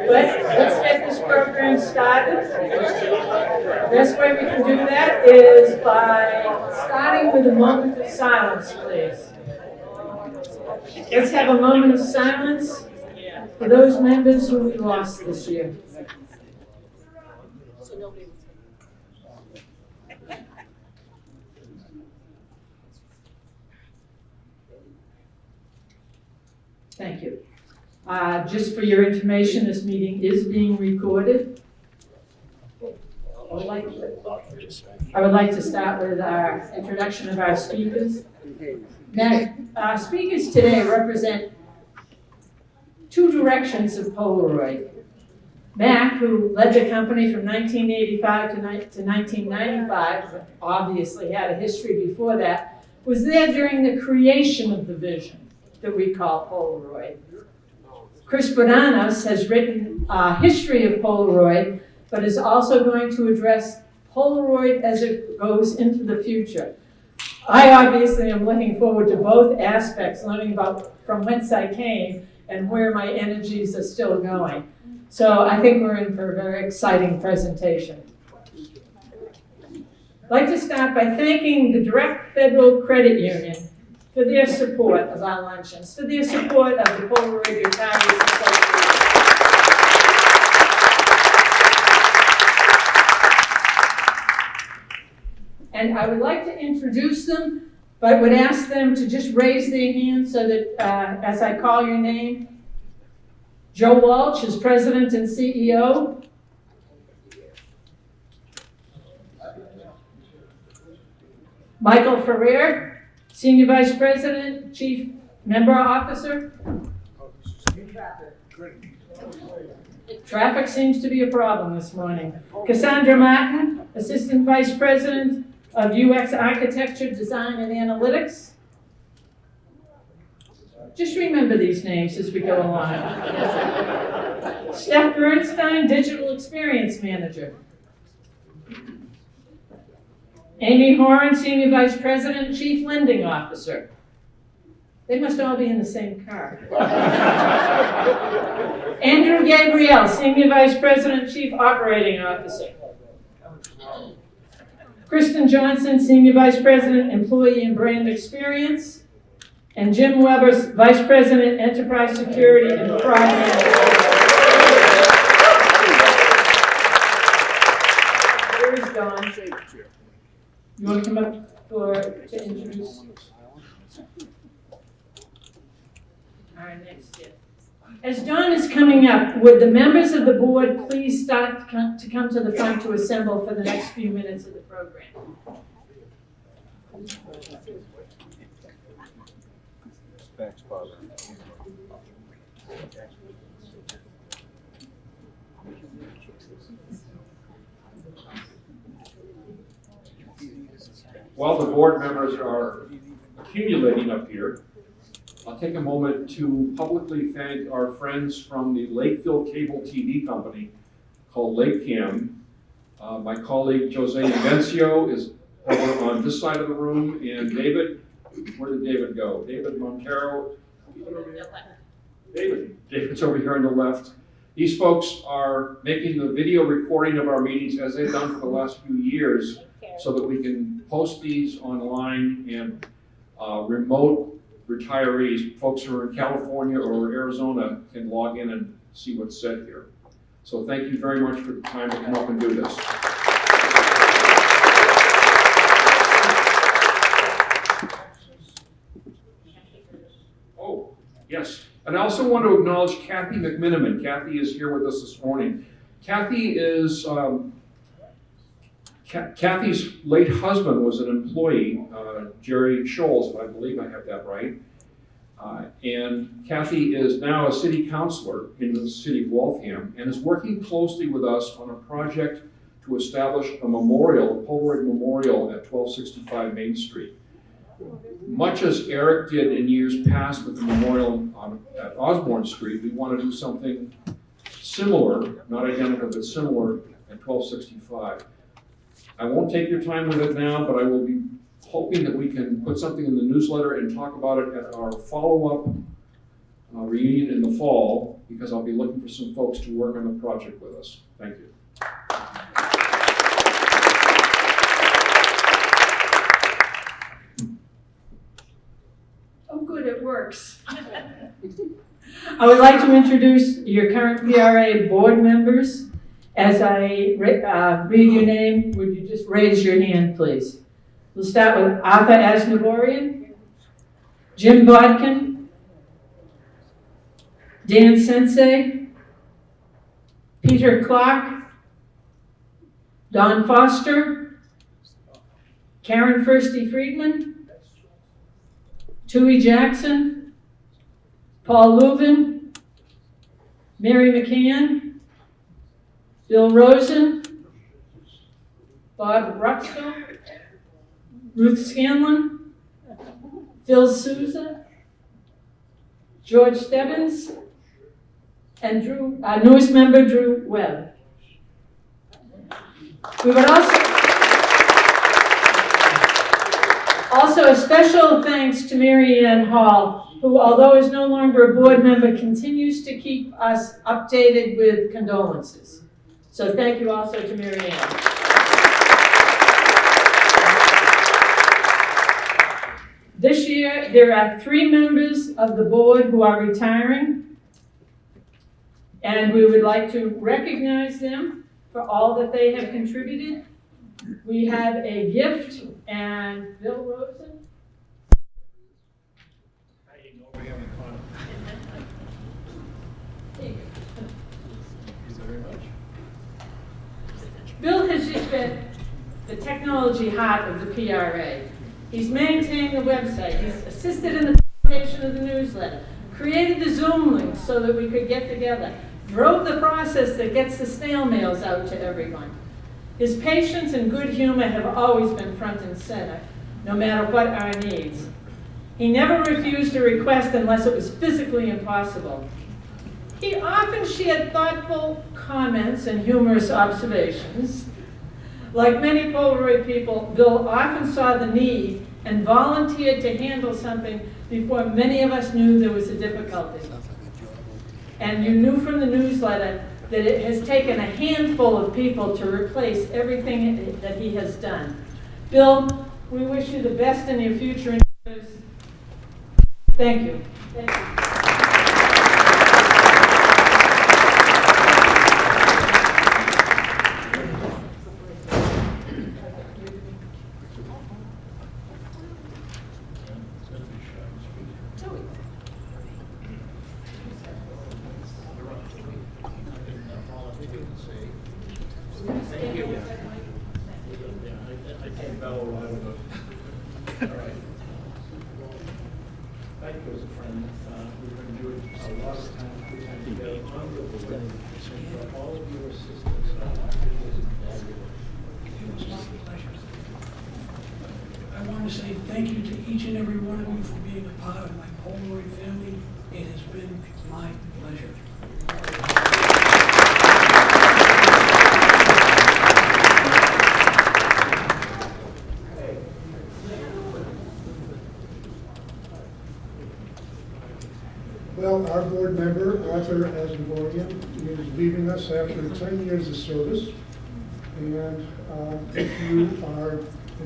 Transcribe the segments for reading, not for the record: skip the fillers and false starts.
Let's get this program started. The best way we can do that is by starting with a moment of silence, please. Let's have a moment of silence for those members who we lost this year. Thank you. Just for your information, this meeting is being recorded. I would like to start with our introduction of our speakers. Now, our speakers today represent two directions of Polaroid. Mac, who led the company from 1985 to 1995, obviously had a history before that, was there during the creation of the vision that we call Polaroid. Chris Bodanos has written a history of Polaroid, but is also going to address Polaroid as it goes into the future. I obviously am looking forward to both aspects, learning about from whence I came and where my energies are still going. So I think we're in for a very exciting presentation. I'd like to start by thanking the Direct Federal Credit Union for their support of our luncheons, for their support of the Polaroid Retirees Association. And I would like to introduce them, but would ask them to just raise their hand so that as I call your name, Joe Walsh is President and CEO. Michael Ferrer, Senior Vice President, Chief Member Officer. Traffic seems to be a problem this morning. Cassandra Martin, Assistant Vice President of UX Architecture, Design, and Analytics. Just remember these names as we go along. Steph Bernstein, Digital Experience Manager. Amy Horan, Senior Vice President, Chief Lending Officer. They must all be in the same car. Andrew Gabriel, Senior Vice President, Chief Operating Officer. Kristen Johnson, Senior Vice President, Employee and Brand Experience. And Jim Weber, Vice President, Enterprise Security and Fraud Management. Where is Dawn? You want to come up to introduce our next guest? As Dawn is coming up, would the members of the board please start to come to the front to assemble for the next few minutes of the program? Thanks, Bob. While the board members are accumulating up here, I'll take a moment to publicly thank our friends from the Lakeville Cable TV company called LakeCAM. My colleague Jose Invencio is over on this side of the room, and David, where did David go? David Montero. David's over here on the left. These folks are making the video recording of our meetings as they've done for the last few years so that we can post these online, and remote retirees, folks who are in California or Arizona, can log in and see what's said here. So thank you very much for the time to come up and do this. Oh, yes. And I also want to acknowledge Kathy McMiniman. Kathy is here with us this morning. Kathy is, Kathy's late husband was an employee, Jerry Scholes, if I believe I have that right. And Kathy is now a city councilor in the city of Waltham and is working closely with us on a project to establish a memorial, a Polaroid memorial at 1265 Main Street. Much as Eric did in years past with the memorial at Osborne Street, we want to do something similar, not identical, but similar at 1265. I won't take your time with it now, but I will be hoping that we can put something in the newsletter and talk about it at our follow-up reunion in the fall. because I'll be looking for some folks to work on the project with us. Thank you. Oh, good, it works. I would like to introduce your current PRA board members. As I read your name, would you just raise your hand, please? We'll start with Arthur Asnavorian, Jim Bodkin, Dan Sensei, Peter Clark, Don Foster, Karen Firsty Friedman, Tui Jackson, Paul Lubin, Mary McCann, Bill Rosen, Bob Ruxville, Ruth Scanlon, Phil Souza, George Stebbins, and newest member Drew Webb. We would also a special thanks to Mary Ann Hall, who, although is no longer a board member, continues to keep us updated with condolences. So thank you also to Mary Ann. This year, there are 3 members of the board who are retiring, and we would like to recognize them for all that they have contributed. We have a gift, and Bill Rosen. Bill has just been the technology heart of the PRA. He's maintained the website, he's assisted in the publication of the newsletter, created the Zoom links so that we could get together, drove the process that gets the snail mails out to everyone. His patience and good humor have always been front and center, no matter what our needs. He never refused a request unless it was physically impossible. He often shared thoughtful comments and humorous observations. Like many Polaroid people, Bill often saw the need and volunteered to handle something before many of us knew there was a difficulty. And you knew from the newsletter that it has taken a handful of people to replace everything that he has done. Bill, we wish you the best in your future endeavors. Thank you. Thank you. I want to say thank you to each and every one of you for being a part of my Polaroid family. It has been my pleasure. Well, our board member, Arthur Asnavorian, is leaving us after 10 years of service. And if you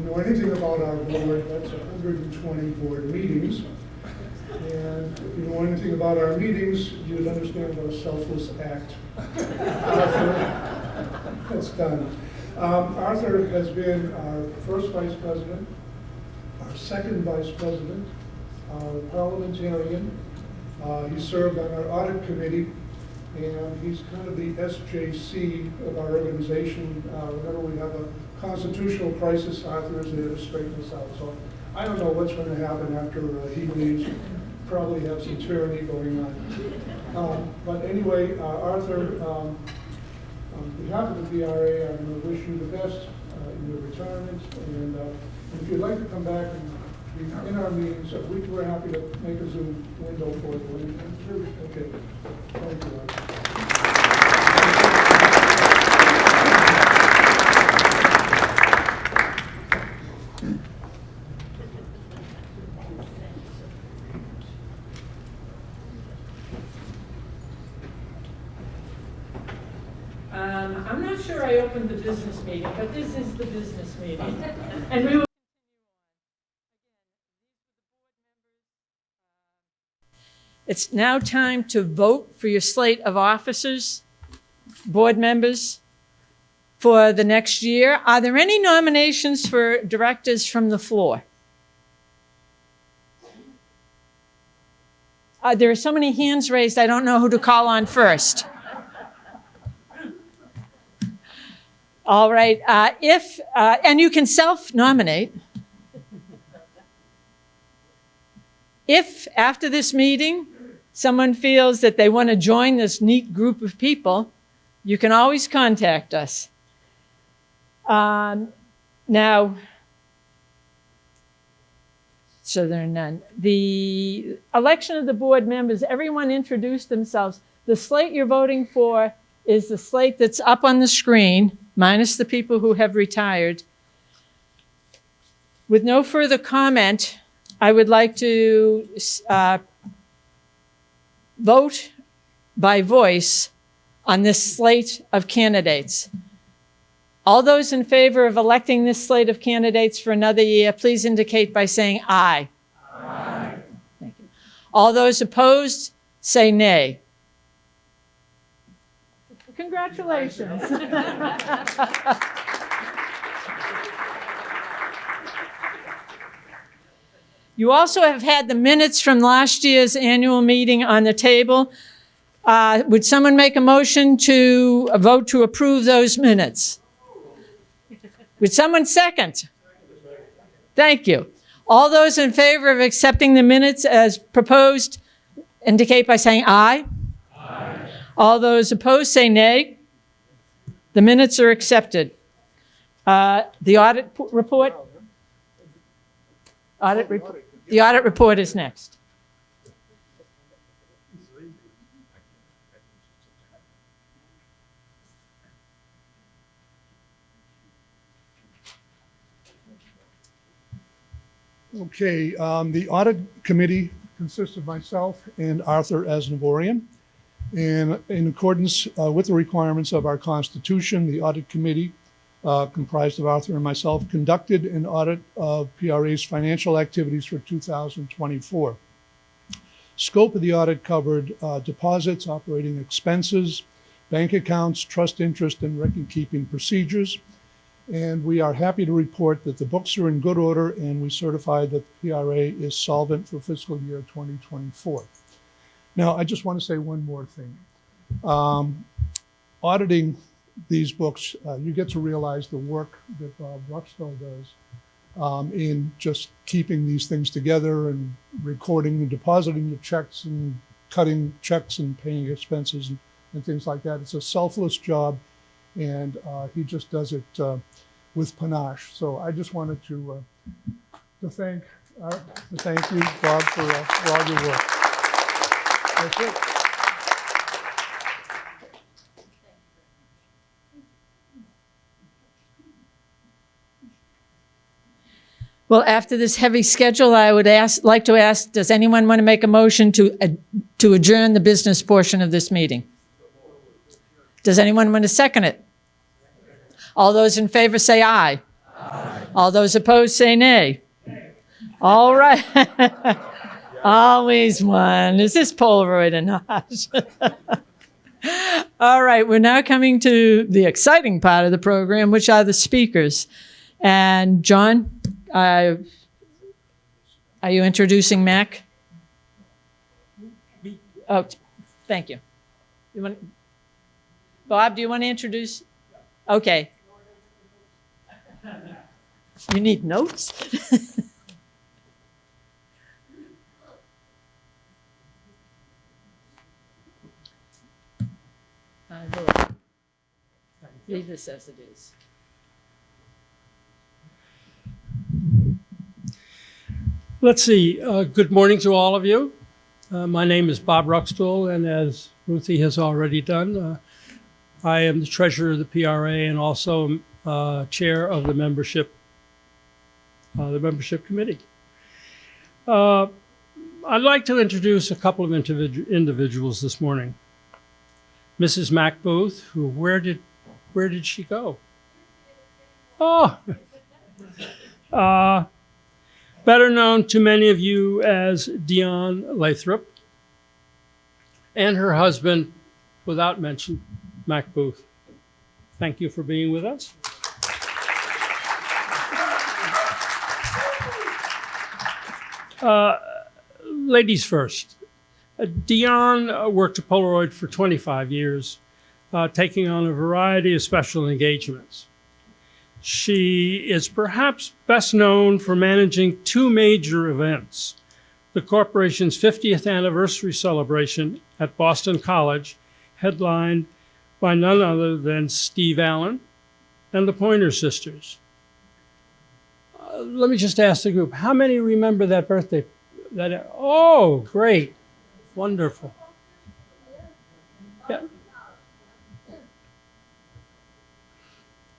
know anything about our board, that's 120 board meetings. And if you know anything about our meetings, you would understand what a selfless act Arthur has done. Arthur has been our first vice president, our second vice president, our parliamentarian. He served on our audit committee, and he's kind of the SJC of our organization. Whenever we have a constitutional crisis, Arthur is there to straighten us out. So I don't know what's going to happen after he leaves. Probably have some tyranny going on. But anyway, Arthur, on behalf of the PRA, I'm going to wish you the best in your retirement. And if you'd like to come back and be in our meetings, we're happy to make a Zoom window for you. Okay. Thank you, Arthur. business meeting, but this is the business meeting. And we will. It's now time to vote for your slate of officers, board members for the next year. Are there any nominations for directors from the floor? There are so many hands raised, I don't know who to call on first. All right, and you can self-nominate. If after this meeting, someone feels that they want to join this neat group of people, you can always contact us. Now, so there are none. The election of the board members, everyone introduced themselves. The slate you're voting for is the slate that's up on the screen, minus the people who have retired. With no further comment, I would like to vote by voice on this slate of candidates. All those in favor of electing this slate of candidates for another year, please indicate by saying aye. Aye. Thank you. All those opposed, say nay. Congratulations. You also have had the minutes from last year's annual meeting on the table. Would someone make a motion to vote to approve those minutes? Would someone second? Thank you. All those in favor of accepting the minutes as proposed indicate by saying aye. Aye. All those opposed say nay. The minutes are accepted. The audit report? The audit report is next. Okay, the audit committee consists of myself and Arthur Asnavorian. And in accordance with the requirements of our Constitution, the audit committee, comprised of Arthur and myself, conducted an audit of PRA's financial activities for 2024. Scope of the audit covered deposits, operating expenses, bank accounts, trust interest, and record-keeping procedures. And we are happy to report that the books are in good order, and we certify that the PRA is solvent for fiscal year 2024. Now, I just want to say one more thing. Auditing these books, you get to realize the work that Bob Ruxtell does in just keeping these things together and recording and depositing the checks and cutting checks and paying expenses and things like that. It's a selfless job, and he just does it with panache. So I just wanted to thank you, Bob, for all your work. That's it. Well, after this heavy schedule, I would like to ask, does anyone want to make a motion to adjourn the business portion of this meeting? Does anyone want to second it? All those in favor say aye. Aye. All those opposed say nay. All right. Always one. Is this Polaroid or not? All right, we're now coming to the exciting part of the program, which are the speakers. And John, are you introducing Mac? Oh, thank you. Bob, do you want to introduce? Okay. You need notes? Leave this as it is. Let's see. Good morning to all of you. My name is Bob Ruxtell, and as Ruthie has already done, I am the treasurer of the PRA and also chair of the membership committee. I'd like to introduce a couple of individuals this morning. Mrs. Mac Booth, who where did she go? Oh, better known to many of you as Dion Lathrop, and her husband, without mention, Mac Booth. Thank you for being with us. Ladies first. Dion worked at Polaroid for 25 years, taking on a variety of special engagements. She is perhaps best known for managing two major events: the corporation's 50th anniversary celebration at Boston College, headlined by none other than Steve Allen and the Pointer Sisters. Let me just ask the group, how many remember that birthday? Oh, great. Wonderful. Yeah.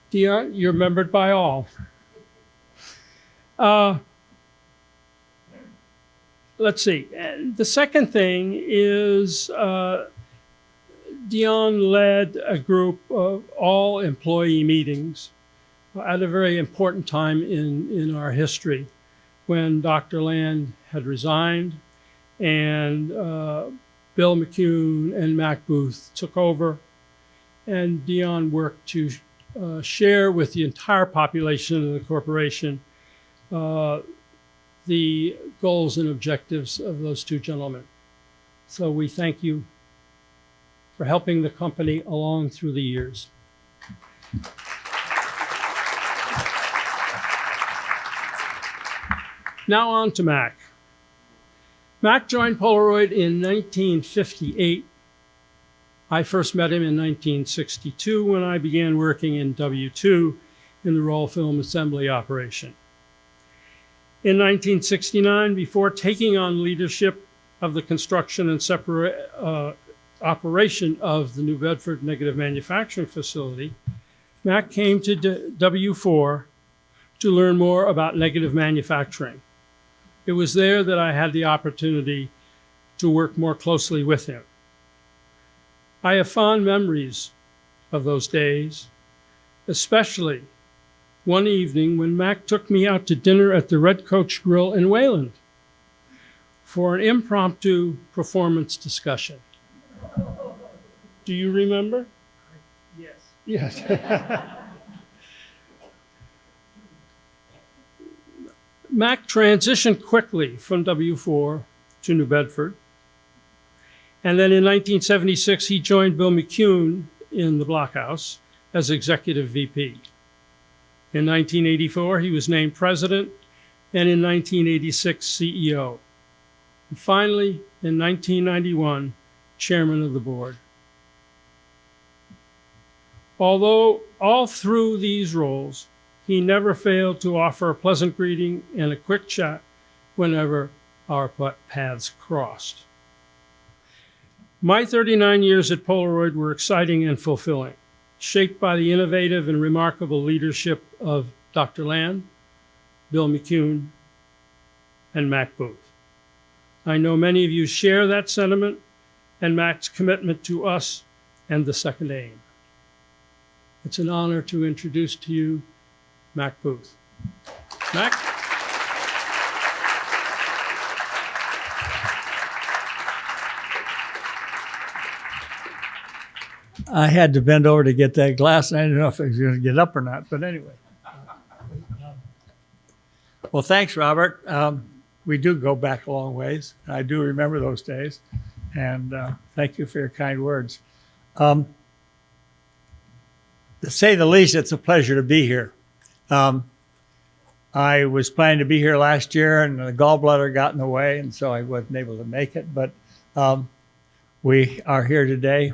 Dion, you're remembered by all. Let's see. The second thing is Dion led a group of all employee meetings at a very important time in our history, when Dr. Land had resigned and Bill McCune and Mac Booth took over, and Dion worked to share with the entire population of the corporation the goals and objectives of those two gentlemen. So we thank you for helping the company along through the years. Now on to Mac. Mac joined Polaroid in 1958. I first met him in 1962 when I began working in W2 in the roll film assembly operation. In 1969, before taking on leadership of the construction and operation of the New Bedford negative manufacturing facility, Mac came to W4 to learn more about negative manufacturing. It was there that I had the opportunity to work more closely with him. I have fond memories of those days, especially one evening when Mac took me out to dinner at the Red Coach Grill in Wayland for an impromptu performance discussion. Do you remember? Yes. Yes. Mac transitioned quickly from W4 to New Bedford. And then in 1976, he joined Bill McCune in the Blockhouse as executive VP. In 1984, he was named president, and in 1986, CEO. And finally, in 1991, chairman of the board. Although all through these roles, he never failed to offer a pleasant greeting and a quick chat whenever our paths crossed. My 39 years at Polaroid were exciting and fulfilling, shaped by the innovative and remarkable leadership of Dr. Land, Bill McCune, and Mac Booth. I know many of you share that sentiment and Mac's commitment to us and the second aim. It's an honor to introduce to you Mac Booth. Mac? I had to bend over to get that glass, and I didn't know if I was going to get up or not, but anyway. Well, thanks, Robert. We do go back a long ways. I do remember those days, and thank you for your kind words. To say the least, it's a pleasure to be here. I was planning to be here last year, and the gallbladder got in the way, and so I wasn't able to make it, but we are here today.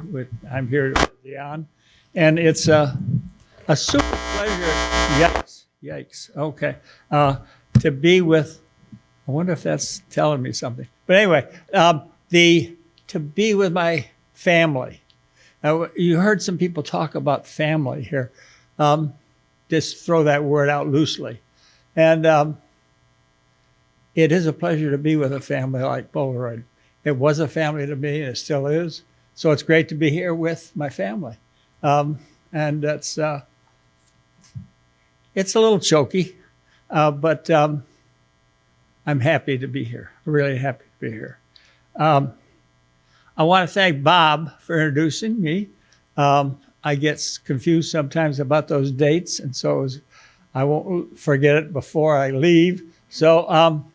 I'm here with Dion, and it's a super pleasure. Yikes. Okay. To be with, I wonder if that's telling me something. But anyway, to be with my family. You heard some people talk about family here. Just throw that word out loosely. And it is a pleasure to be with a family like Polaroid. It was a family to me, and it still is. So it's great to be here with my family. And that's, it's a little choky, but I'm happy to be here, really happy to be here. I want to thank Bob for introducing me. I get confused sometimes about those dates, and so I won't forget it before I leave. So,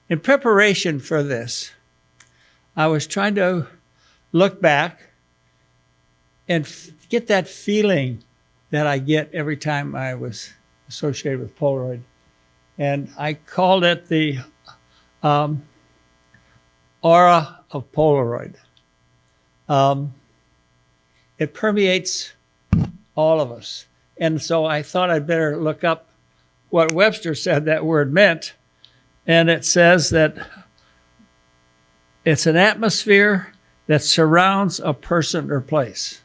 in preparation for this, I was trying to look back and get that feeling that I get every time I was associated with Polaroid. And I called it the aura of Polaroid. It permeates all of us. And so I thought I'd better look up what Webster said that word meant. And it says that it's an atmosphere that surrounds a person or place.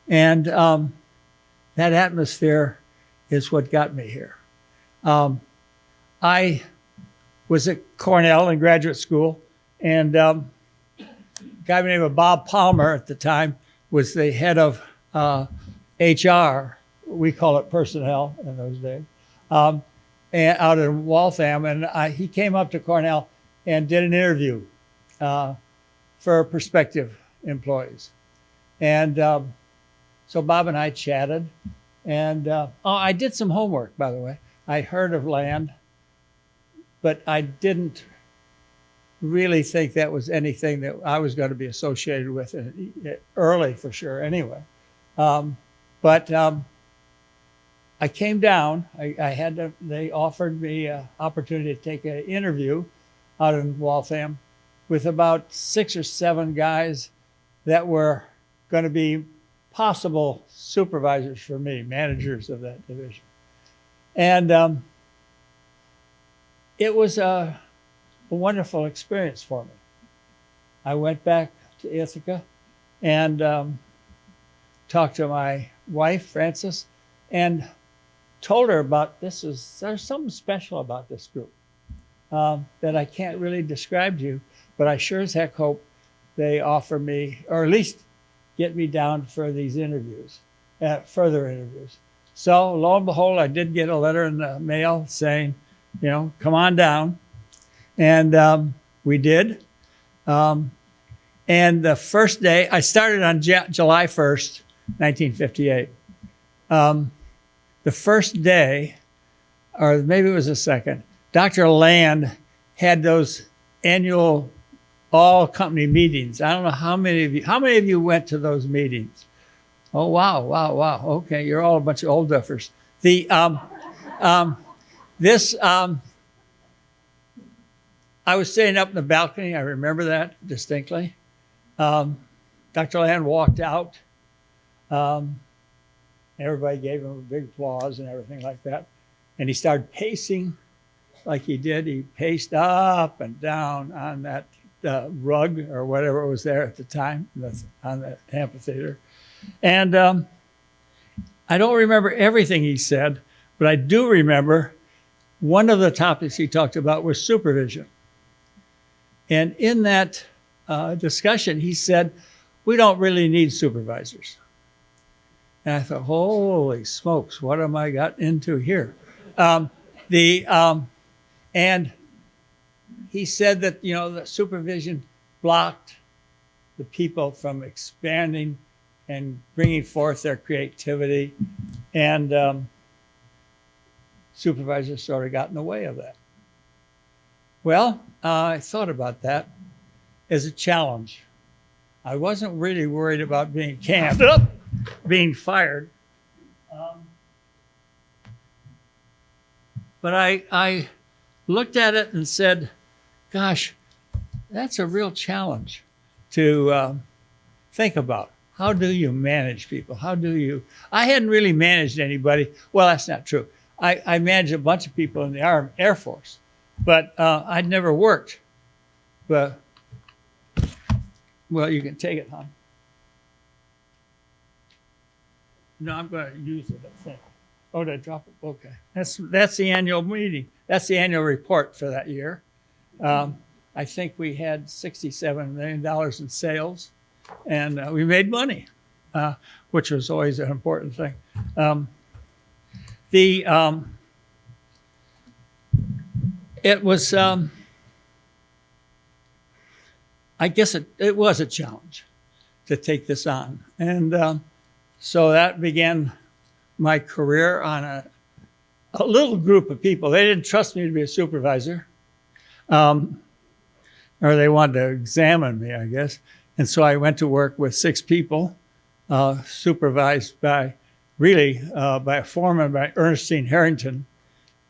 And that atmosphere is what got me here. I was at Cornell in graduate school, and a guy by the name of Bob Palmer at the time was the head of HR. We call it personnel in those days, and out in Waltham. And he came up to Cornell and did an interview for prospective employees. And so Bob and I chatted. And I did some homework, by the way. I heard of land, but I didn't really think that was anything that I was going to be associated with early, for sure, anyway. But I came down. They offered me an opportunity to take an interview out in Waltham with about 6 or 7 guys that were going to be possible supervisors for me, managers of that division. And it was a wonderful experience for me. I went back to Ithaca and talked to my wife, Frances, and told her about there's something special about this group that I can't really describe to you, but I sure as heck hope they offer me, or at least get me down for these interviews, further interviews. So lo and behold, I did get a letter in the mail saying, come on down. And we did. And the first day, I started on July 1st, 1958. The first day, or maybe it was the second, Dr. Land had those annual all company meetings. I don't know how many of you went to those meetings? Oh, wow. Okay, you're all a bunch of old duffers. I was sitting up in the balcony. I remember that distinctly. Dr. Land walked out. Everybody gave him a big applause and everything like that. And he started pacing like he did. He paced up and down on that rug or whatever was there at the time on the amphitheater. And I don't remember everything he said, but I do remember one of the topics he talked about was supervision. And in that discussion, he said, we don't really need supervisors. And I thought, holy smokes, what am I got into here? And he said that, the supervision blocked the people from expanding and bringing forth their creativity. And supervisors sort of got in the way of that. Well, I thought about that as a challenge. I wasn't really worried about being canned up, being fired. But I looked at it and said, gosh, that's a real challenge to think about. How do you manage people? I hadn't really managed anybody. Well, that's not true. I managed a bunch of people in the Air Force, but I'd never worked. But, well, you can take it, hon. No, I'm going to use it, I think. Oh, did I drop it? Okay. That's the annual meeting. That's the annual report for that year. I think we had $67 million in sales, and we made money. which was always an important thing. It was, I guess it was a challenge to take this on. And so that began my career on a little group of people. They didn't trust me to be a supervisor, or they wanted to examine me, I guess. And so I went to work with 6 people, supervised by by a foreman, by Ernestine Harrington.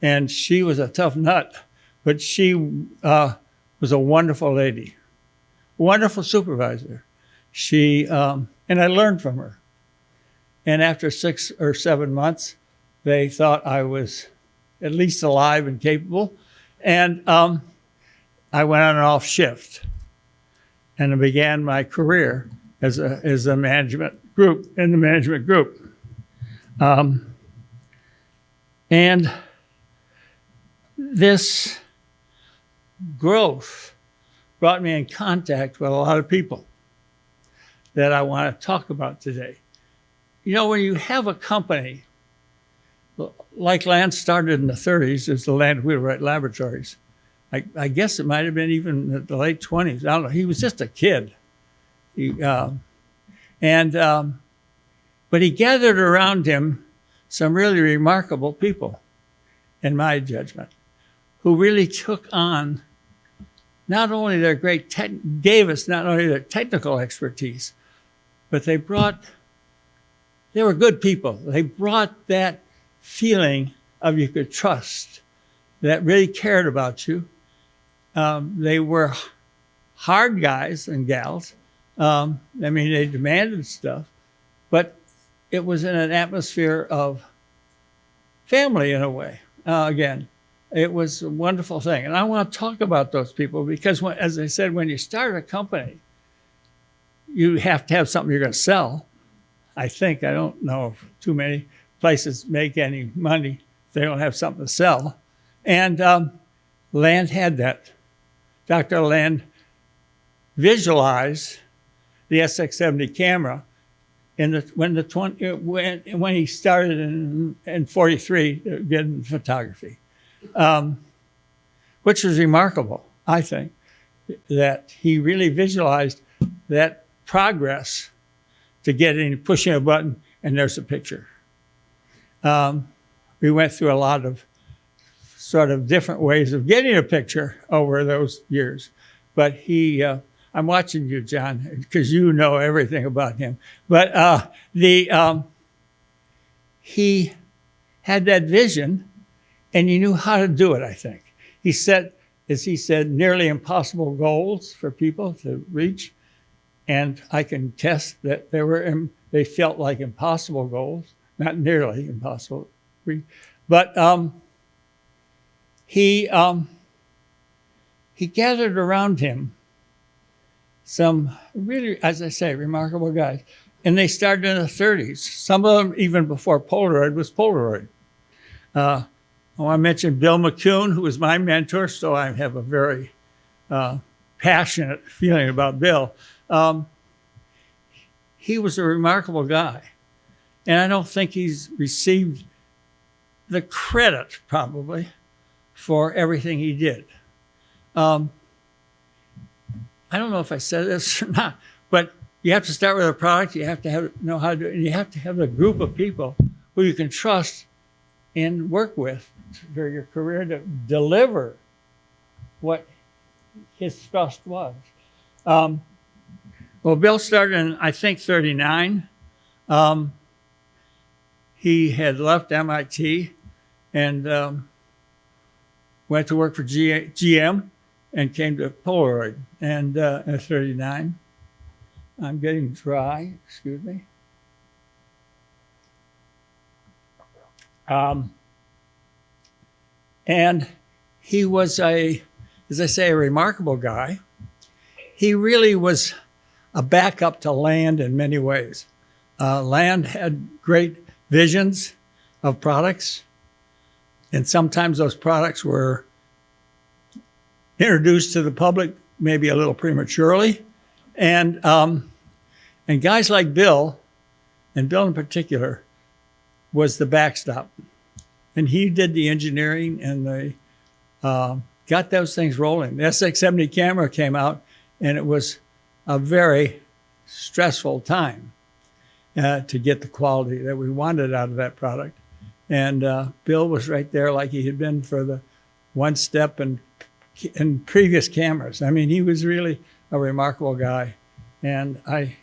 And she was a tough nut, but she was a wonderful lady, wonderful supervisor. And I learned from her. And after 6 or 7 months, they thought I was at least alive and capable. And I went on an off shift. And I began my career as a management group, in the management group. And this growth brought me in contact with a lot of people that I want to talk about today. You know, when you have a company, like Land started in the 30s as the Land Wheelwright Laboratories. I guess it might have been even the late 20s. I don't know. He was just a kid. But he gathered around him some really remarkable people, in my judgment, who really took on not only their gave us not only their technical expertise, but they were good people. They brought that feeling of you could trust, that really cared about you. They were hard guys and gals. They demanded stuff, but it was in an atmosphere of family in a way. Again, it was a wonderful thing. And I want to talk about those people because, as I said, when you start a company, you have to have something you're going to sell. I think, I don't know if too many places make any money if they don't have something to sell. And Land had that. Dr. Land visualized the SX70 camera when he started in 43 getting photography, which was remarkable, I think, that he really visualized that progress to pushing a button and there's a picture. We went through a lot of sort of different ways of getting a picture over those years, but I'm watching you, John, because you know everything about him. But he had that vision, and he knew how to do it, I think. He set, as he said, nearly impossible goals for people to reach. And I can test that they felt like impossible goals, not nearly impossible. But he gathered around him some really, as I say, remarkable guys. And they started in the 30s. Some of them, even before Polaroid, was Polaroid. I want to mention Bill McCune, who was my mentor, so I have a very passionate feeling about Bill. He was a remarkable guy. And I don't think he's received the credit, probably, for everything he did. I don't know if I said this or not, but you have to start with a product. You have to know how to do it. And you have to have a group of people who you can trust and work with for your career to deliver what his trust was. Well, Bill started in, I think, 39. He had left MIT and went to work for GM and came to Polaroid and in 39. I'm getting dry, excuse me. And he was as I say, a remarkable guy. He really was a backup to Land in many ways. Land had great visions of products, and sometimes those products were introduced to the public maybe a little prematurely. And guys like Bill and Bill in particular, was the backstop. And he did the engineering and the got those things rolling. The SX70 camera came out, and it was a very stressful time to get the quality that we wanted out of that product. And Bill was right there like he had been for the one step in previous cameras. I mean, he was really a remarkable guy. And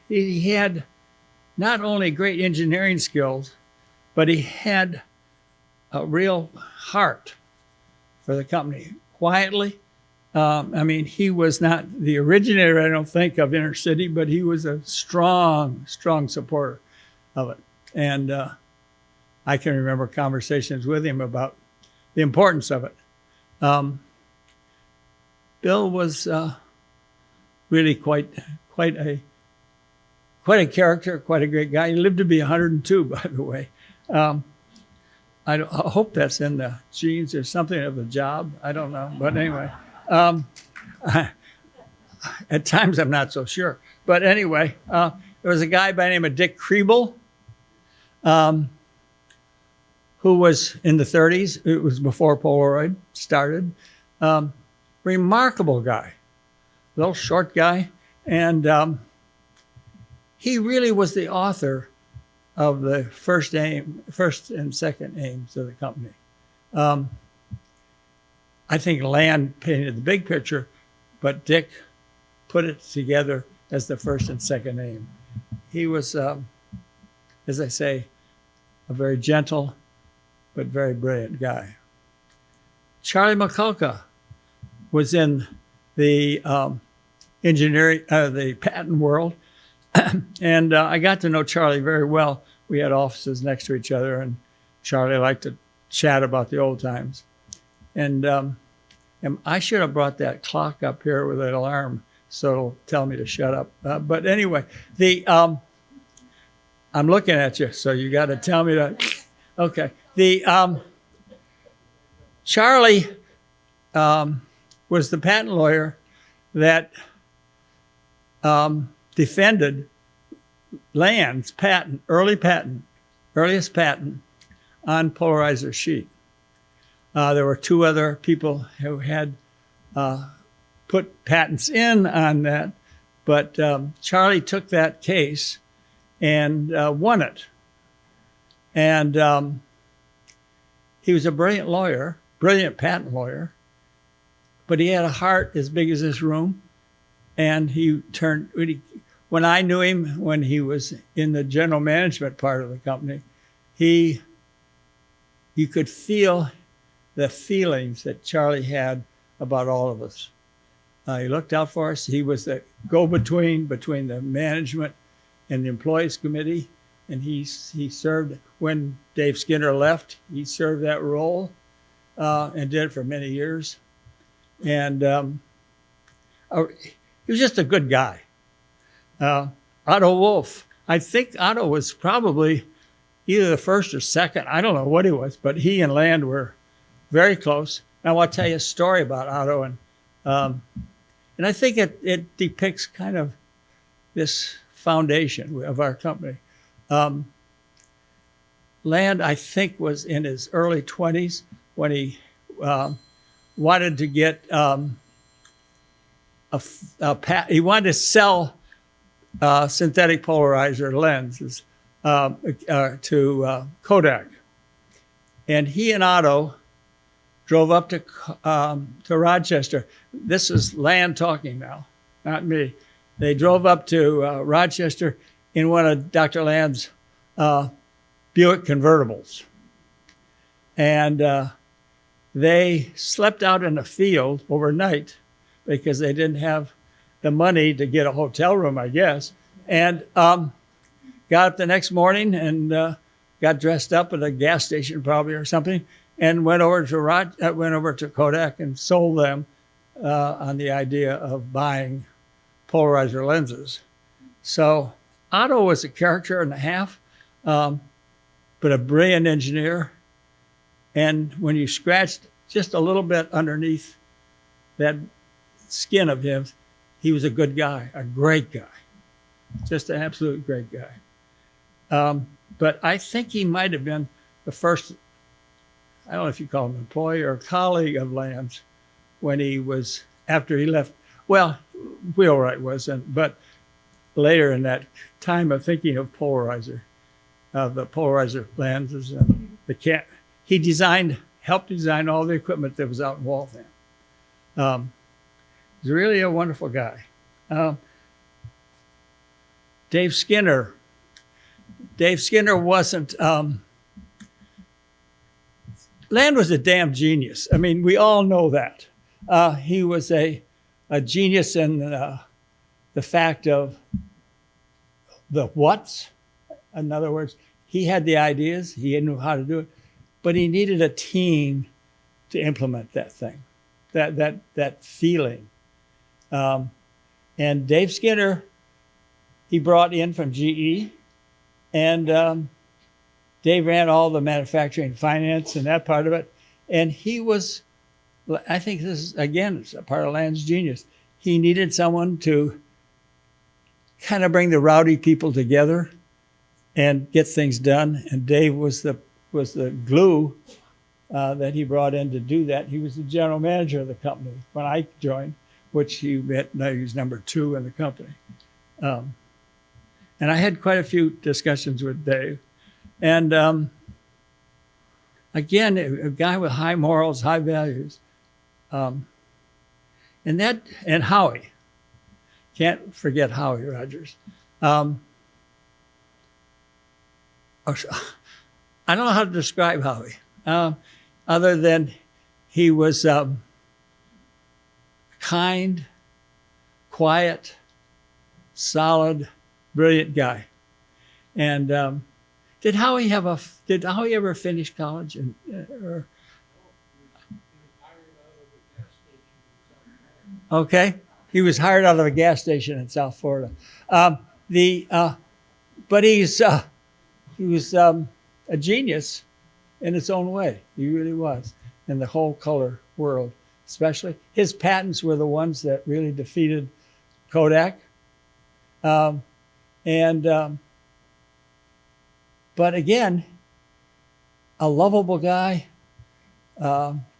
he had not only great engineering skills, but he had a real heart for the company. Quietly, I mean, he was not the originator, I don't think, of Inner City, but he was a strong supporter of it. And I can remember conversations with him about the importance of it. Bill was really quite a character, quite a great guy. He lived to be 102, by the way. I hope that's in the genes or something of the job. I don't know. But anyway, at times I'm not so sure. But anyway, there was a guy by the name of Dick Kriebel, who was in the 30s. It was before Polaroid started. Remarkable guy, little short guy. And he really was the author of the first and second aims of the company. I think Land painted the big picture, but Dick put it together as the first and second aim. He was, as I say, a very gentle but very brilliant guy. Charlie McCullough was in the engineering, the patent world. And I got to know Charlie very well. We had offices next to each other, and Charlie liked to chat about the old times. And I should have brought that clock up here with an alarm so it'll tell me to shut up. But anyway, I'm looking at you, so you got to tell me to. Okay. Charlie was the patent lawyer that defended Land's patent, earliest patent on polarizer sheet. There were two other people who had put patents in on that, but Charlie took that case and won it. And he was a brilliant lawyer, brilliant patent lawyer, but he had a heart as big as this room. And when I knew him, when he was in the general management part of the company, you could feel the feelings that Charlie had about all of us. He looked out for us. He was the go-between between the management and the employees committee. And he served, when Dave Skinner left, he served that role and did it for many years. And he was just a good guy. Otto Wolf. I think Otto was probably either the first or second. I don't know what he was, but he and Land were very close. Now I'll tell you a story about Otto, and I think it depicts kind of this foundation of our company. Land, I think, was in his early 20s when he wanted to get he wanted to sell synthetic polarizer lenses to Kodak. And he and Otto drove up to Rochester. This is Land talking now, not me. They drove up to Rochester in one of Dr. Land's Buick convertibles. And they slept out in a field overnight because they didn't have the money to get a hotel room, I guess. And got up the next morning and got dressed up at a gas station probably or something, and went over to Kodak and sold them on the idea of buying polarizer lenses. So Otto was a character and a half, but a brilliant engineer. And when you scratched just a little bit underneath that skin of him, he was a good guy, a great guy, just an absolute great guy. But I think he might have been the first, I don't know if you call him employee or colleague of Land's when he was, after he left. Well, wheelwright wasn't, but later in that time of thinking of polarizer, the polarizer lenses and he helped design all the equipment that was out in Waltham. He's really a wonderful guy. Dave Skinner. Dave Skinner wasn't, Land was a damn genius. I mean, we all know that. He was a genius in the fact of the what's. In other words, he had the ideas, he knew how to do it, but he needed a team to implement that thing, that feeling. And Dave Skinner, he brought in from GE, and Dave ran all the manufacturing, finance, and that part of it. And he was, I think this is, again, it's a part of Land's genius. He needed someone to kind of bring the rowdy people together and get things done. And Dave was the glue that he brought in to do that. He was the general manager of the company when I joined, which he was number 2 in the company. And I had quite a few discussions with Dave. And again, a guy with high morals, high values. And Howie. Can't forget Howie Rogers. I don't know how to describe Howie, other than he was kind, quiet, solid, brilliant guy. And did Howie ever finish college? Okay, he was hired out of a gas station in South Florida. But he was a genius in its own way. He really was, in the whole color world, especially. His patents were the ones that really defeated Kodak. But again, a lovable guy,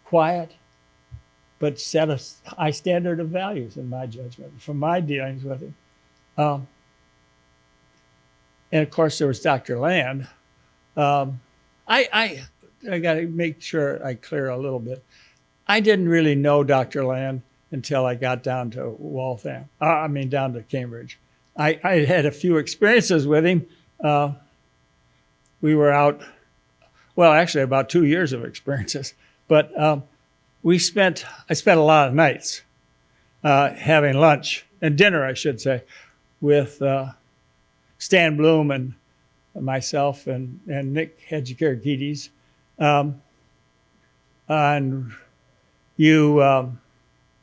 quiet, but set a high standard of values in my judgment, from my dealings with him. And of course, there was Dr. Land. I got to make sure I clear a little bit. I didn't really know Dr. Land until I got down to Waltham. Down to Cambridge. I had a few experiences with him. We were out, well, actually about 2 years of experiences, but I spent a lot of nights having lunch and dinner, I should say, with Stan Bloom and myself and Nick Hedgekarikides. And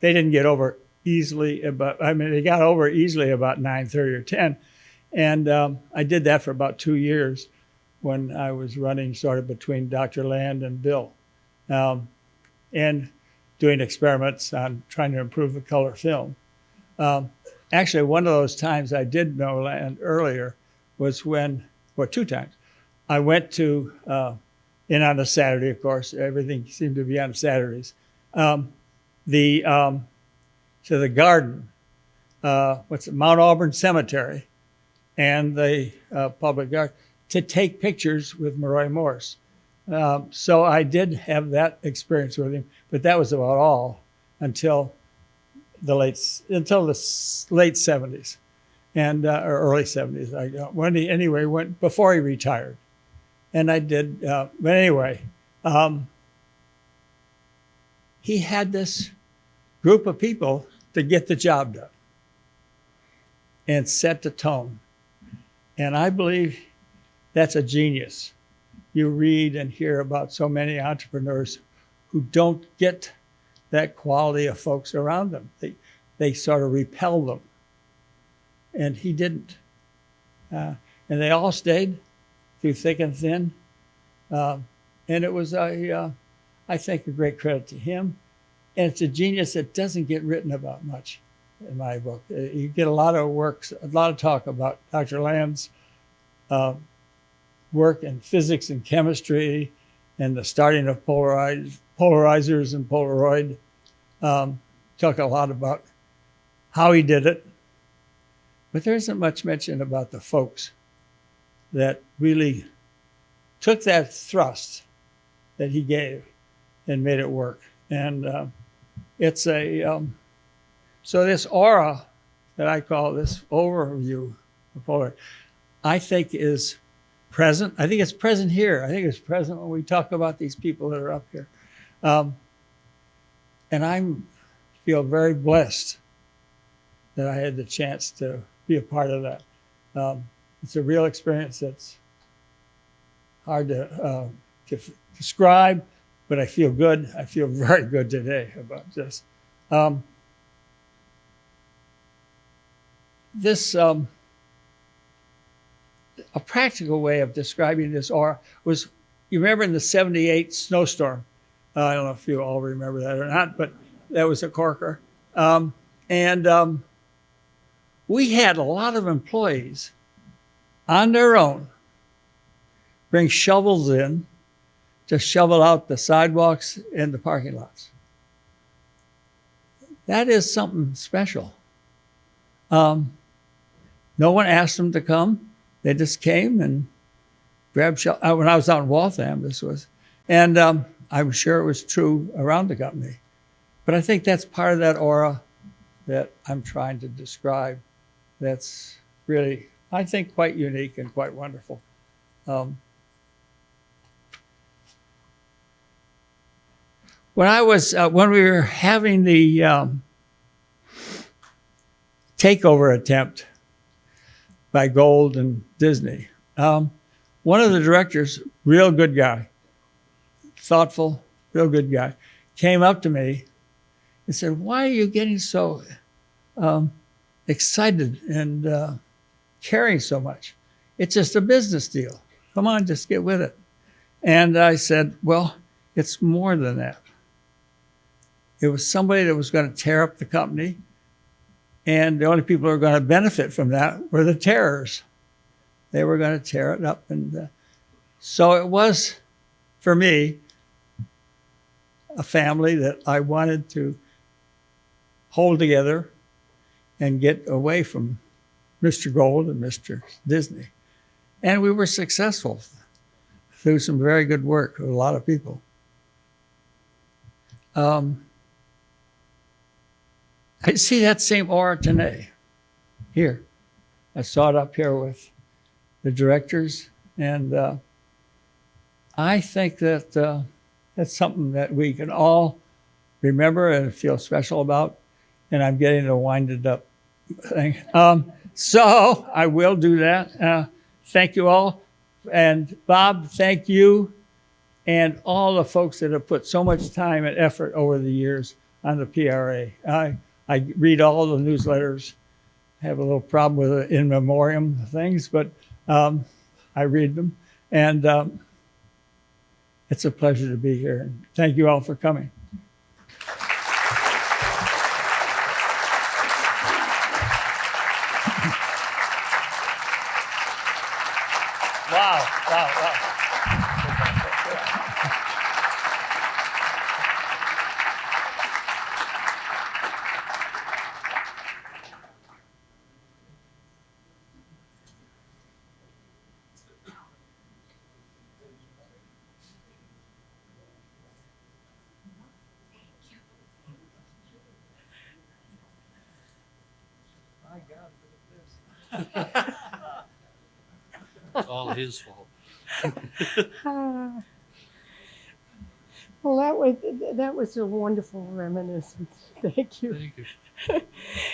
they didn't get over easily, they got over easily about 9:30 or 10. And I did that for about 2 years when I was running sort of between Dr. Land and Bill, and doing experiments on trying to improve the color film. Actually, one of those times I did know Land earlier was when, well, 2 times. I went to, in on a Saturday, of course, everything seemed to be on Saturdays, to the garden, Mount Auburn Cemetery, and the public garden, to take pictures with Maroy Morse. So I did have that experience with him, but that was about all until the late 70s and or early 70s. Went before he retired, and I did. But anyway, he had this group of people to get the job done and set the tone, and I believe that's a genius. You read and hear about so many entrepreneurs who don't get that quality of folks around them. They sort of repel them. And he didn't. And they all stayed through thick and thin. And it was, I think, a great credit to him. And it's a genius that doesn't get written about much in my book. You get a lot of works, a lot of talk about Dr. Land's work in physics and chemistry and the starting of polarizers and Polaroid. Talk a lot about how he did it, but there isn't much mention about the folks that really took that thrust that he gave and made it work. And it's a, so this aura that I call this overview of Polaroid, I think is present. I think it's present here. I think it's present when we talk about these people that are up here. And I feel very blessed that I had the chance to be a part of that. It's a real experience that's hard to describe, but I feel good. I feel very good today about this. A practical way of describing this aura was, you remember in the 78 snowstorm, I don't know if you all remember that or not, but that was a corker. We had a lot of employees on their own bring shovels in to shovel out the sidewalks and the parking lots. That is something special. No one asked them to come. They just came and grabbed shovel. When I was out in Waltham, this was. And I'm sure it was true around the company. But I think that's part of that aura that I'm trying to describe. That's really, I think, quite unique and quite wonderful. When we were having the takeover attempt by Gold and Disney, one of the directors, real good guy, thoughtful, real good guy, came up to me and said, "Why are you getting so excited and caring so much? It's just a business deal. Come on, just get with it." And I said, "Well, it's more than that. It was somebody that was going to tear up the company, and the only people who were going to benefit from that were the terrors. They were going to tear it up." And so it was, for me, a family that I wanted to hold together and get away from Mr. Gold and Mr. Disney. And we were successful through some very good work with a lot of people. I see that same aura today, here. I saw it up here with the directors, and I think that that's something that we can all remember and feel special about, and I'm getting a winded up thing. So I will do that. Thank you all. And Bob, thank you, and all the folks that have put so much time and effort over the years on the PRA. I read all the newsletters. I have a little problem with the in memoriam things, but I read them. And it's a pleasure to be here. And thank you all for coming. Wow, wow, wow. It's all his fault. Well, that was a wonderful reminiscence. Thank you. Thank you.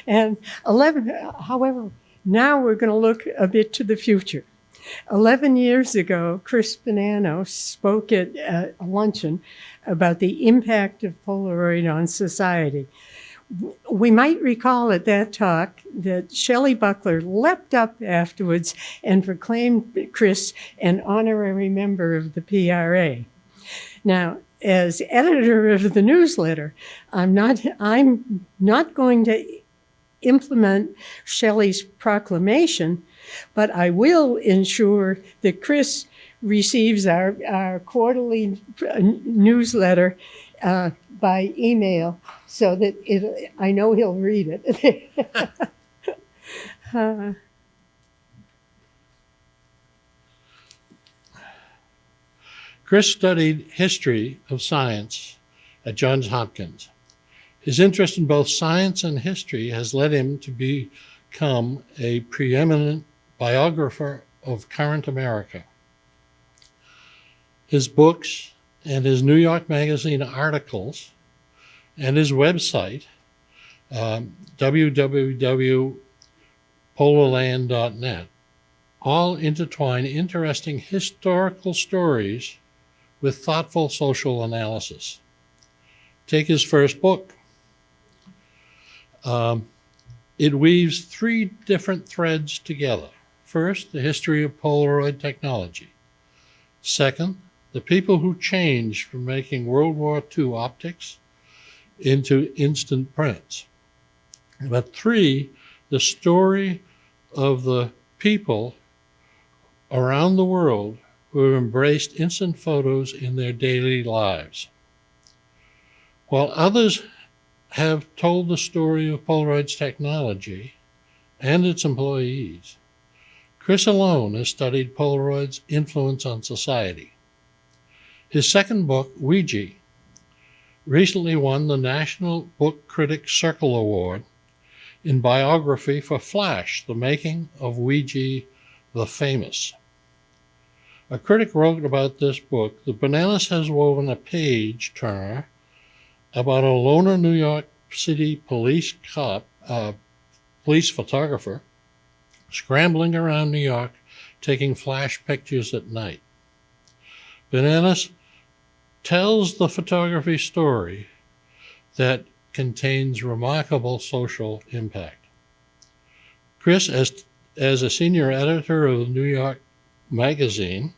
And however, now we're going to look a bit to the future. 11 years ago, Chris Bonanno spoke at a luncheon about the impact of Polaroid on society. We might recall at that talk that Shelley Buckler leapt up afterwards and proclaimed Chris an honorary member of the PRA. Now, as editor of the newsletter, I'm not going to implement Shelley's proclamation, but I will ensure that Chris receives our quarterly newsletter by email, so that I know he'll read it. Chris studied history of science at Johns Hopkins. His interest in both science and history has led him to become a preeminent biographer of current America. His books and his New York Magazine articles and his website, www.polarland.net, all intertwine interesting historical stories with thoughtful social analysis. Take his first book. It weaves three different threads together. First, the history of Polaroid technology. Second, the people who changed from making World War II optics into instant prints. But three, the story of the people around the world who have embraced instant photos in their daily lives. While others have told the story of Polaroid's technology and its employees, Chris alone has studied Polaroid's influence on society. His second book, wYAW, recently won the National Book Critics Circle Award in biography for Flash, the making of wYAW the famous. A critic wrote about this book, "The Bananas has woven a page turner about a loner New York City police photographer scrambling around New York taking flash pictures at night." Bananas tells the photography story that contains remarkable social impact. Chris, as a senior editor of New York Magazine,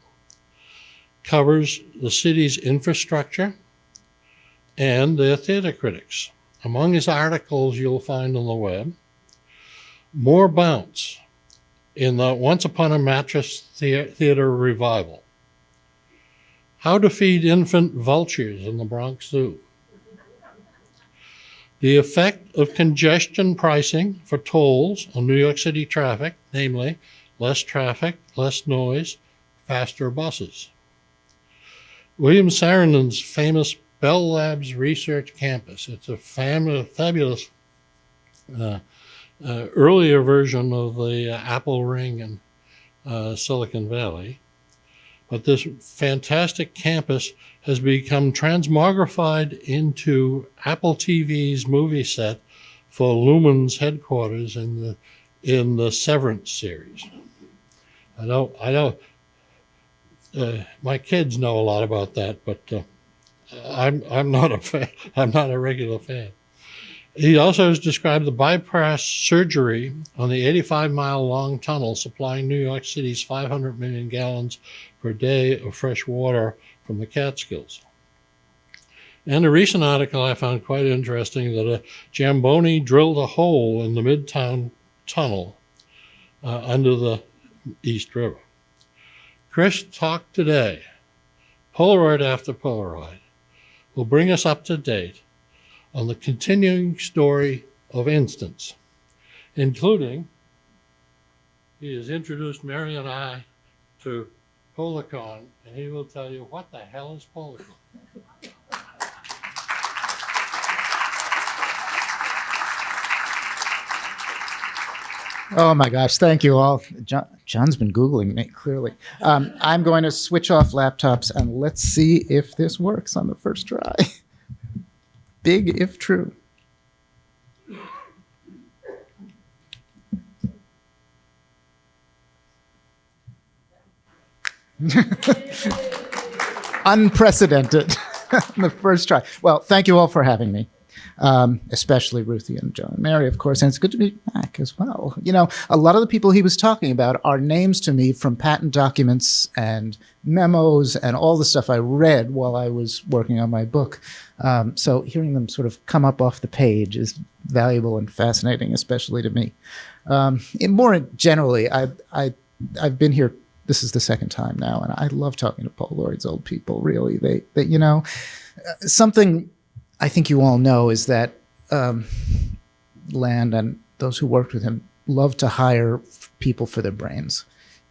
covers the city's infrastructure and their theater critics. Among his articles you'll find on the web, "More Bounce" in the Once Upon a Mattress Theater revival, "How to Feed Infant Vultures in the Bronx Zoo," the effect of congestion pricing for tolls on New York City traffic, namely less traffic, less noise, faster buses, William Saarinen famous Bell Labs Research Campus. It's a fabulous earlier version of the Apple Ring in Silicon Valley. But this fantastic campus has become transmogrified into Apple TV's movie set for Lumen's headquarters in the Severance series. I know my kids know a lot about that, but I'm not a fan. I'm not a regular fan. He also has described the bypass surgery on the 85-mile-long tunnel supplying New York City's 500 million gallons per day of fresh water from the Catskills. And a recent article I found quite interesting that a Jamboni drilled a hole in the Midtown Tunnel under the East River. Chris talked today, Polaroid after Polaroid, will bring us up to date on the continuing story of instants, including he has introduced Mary and I to Polarcon, and he will tell you what the hell is Polarcon. Oh my gosh, thank you all. John's been Googling me, clearly. I'm going to switch off laptops and let's see if this works on the first try. Big if true. Unprecedented. The first try. Well, thank you all for having me. Especially Ruthie and Joan and Mary, of course, and it's good to be back as well. You know, a lot of the people he was talking about are names to me from patent documents and memos and all the stuff I read while I was working on my book. So hearing them sort of come up off the page is valuable and fascinating, especially to me. More generally, I've been here this is the second time now, and I love talking to Polaroid's old people. Really, they something I think you all know is that Land and those who worked with him love to hire people for their brains.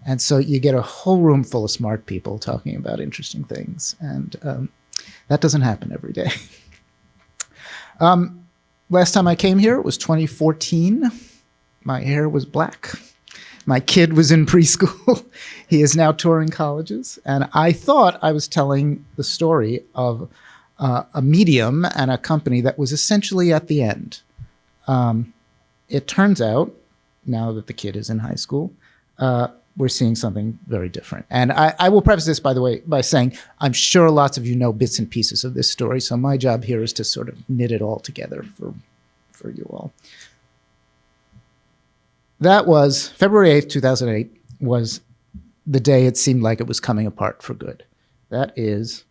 And so you get a whole room full of smart people talking about interesting things. And that doesn't happen every day. Last time I came here, it was 2014. My hair was black. My kid was in preschool. He is now touring colleges. And I thought I was telling the story of a medium and a company that was essentially at the end. It turns out, now that the kid is in high school, we're seeing something very different. And I will preface this, by the way, by saying I'm sure lots of you know bits and pieces of this story, so my job here is to sort of knit it all together for you all. That was February 8th, 2008, was the day it seemed like it was coming apart for good. That is,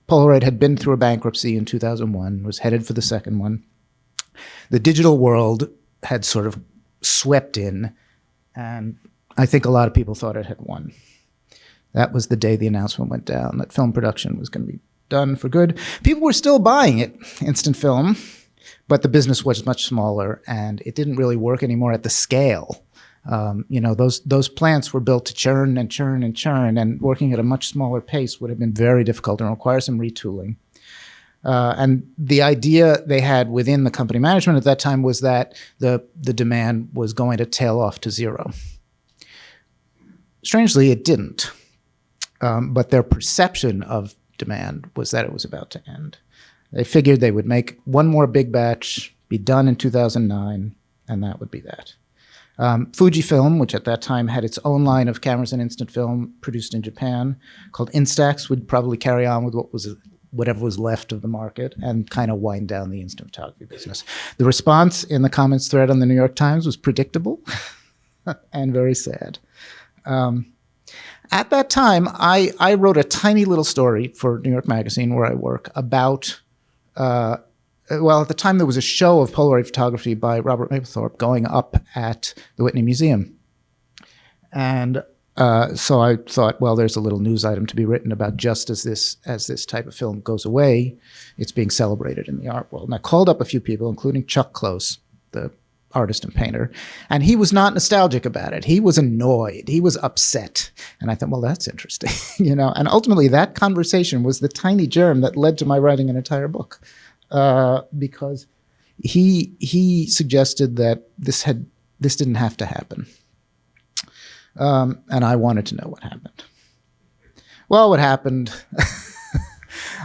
Polaroid had been through a bankruptcy in 2001, was headed for the second one. The digital world had sort of swept in, and I think a lot of people thought it had won. That was the day the announcement went down that film production was going to be done for good. People were still buying it, instant film, but the business was much smaller, and it didn't really work anymore at the scale. Those plants were built to churn and churn and churn, and working at a much smaller pace would have been very difficult and require some retooling. And the idea they had within the company management at that time was that the demand was going to tail off to zero. Strangely, it didn't. But their perception of demand was that it was about to end. They figured they would make one more big batch, be done in 2009, and that would be that. Fujifilm, which at that time had its own line of cameras and instant film produced in Japan, called Instax, would probably carry on with whatever was left of the market and kind of wind down the instant photography business. The response in the comments thread on the New York Times was predictable and very sad. At that time, I wrote a tiny little story for New York Magazine, where I work, about, at the time there was a show of Polaroid photography by Robert Mapplethorpe going up at the Whitney Museum. And so I thought, well, there's a little news item to be written about just as this type of film goes away, it's being celebrated in the art world. And I called up a few people, including Chuck Close, the artist and painter, and he was not nostalgic about it. He was annoyed. He was upset. And I thought, well, that's interesting, And ultimately, that conversation was the tiny germ that led to my writing an entire book, because he suggested that this didn't have to happen. And I wanted to know what happened. Well, what happened,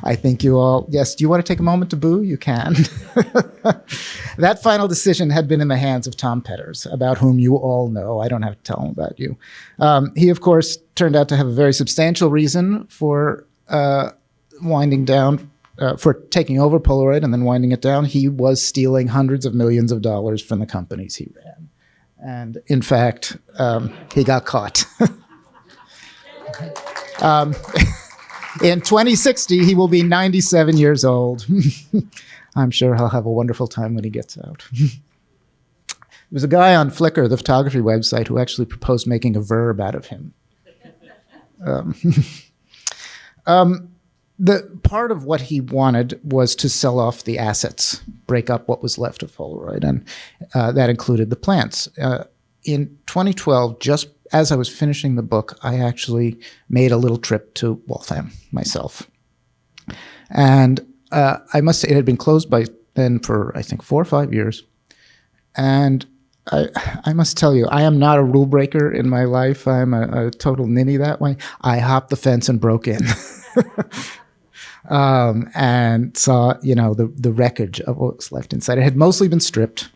I think you all, yes, do you want to take a moment to boo? You can. That final decision had been in the hands of Tom Petters, about whom you all know. I don't have to tell him about you. He, of course, turned out to have a very substantial reason for winding down, for taking over Polaroid and then winding it down. He was stealing hundreds of millions of dollars from the companies he ran. And in fact, he got caught. In 2060, he will be 97 years old. I'm sure he'll have a wonderful time when he gets out. There was a guy on Flickr, the photography website, who actually proposed making a verb out of him. The part of what he wanted was to sell off the assets, break up what was left of Polaroid, and that included the plants. In 2012, just as I was finishing the book, I actually made a little trip to Waltham myself. And I must say it had been closed by then for, I think, 4 or 5 years. And I must tell you, I am not a rule breaker in my life. I'm a total ninny that way. I hopped the fence and broke in. And saw, the wreckage of what was left inside. It had mostly been stripped,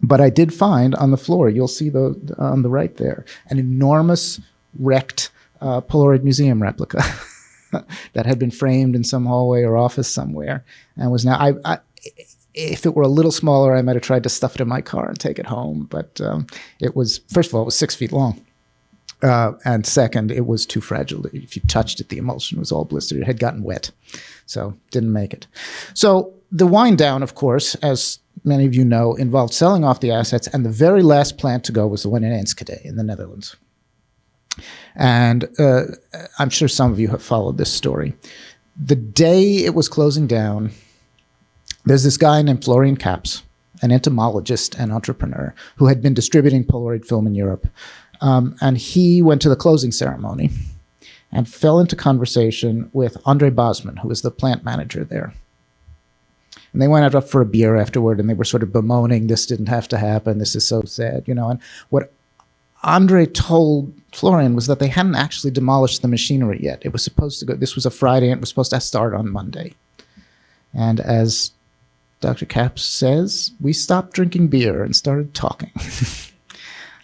but I did find on the floor, you'll see on the right there, an enormous wrecked Polaroid museum replica that had been framed in some hallway or office somewhere, and was now, if it were a little smaller, I might have tried to stuff it in my car and take it home, but it was, first of all, it was 6 feet long. And second, it was too fragile. If you touched it, the emulsion was all blistered. It had gotten wet, so didn't make it. So the wind down, of course, as many of you know, involved selling off the assets, and the very last plant to go was the one in Enschede in the Netherlands. And I'm sure some of you have followed this story. The day it was closing down, there's this guy named Florian Kaps, an entomologist and entrepreneur who had been distributing Polaroid film in Europe. And he went to the closing ceremony and fell into conversation with Andre Bosman, who was the plant manager there. And they went out for a beer afterward, and they were sort of bemoaning, this didn't have to happen, this is so sad, you know. And what Andre told Florian was that they hadn't actually demolished the machinery yet. It was supposed to go, this was a Friday, and it was supposed to start on Monday. And as Dr. Kaps says, we stopped drinking beer and started talking.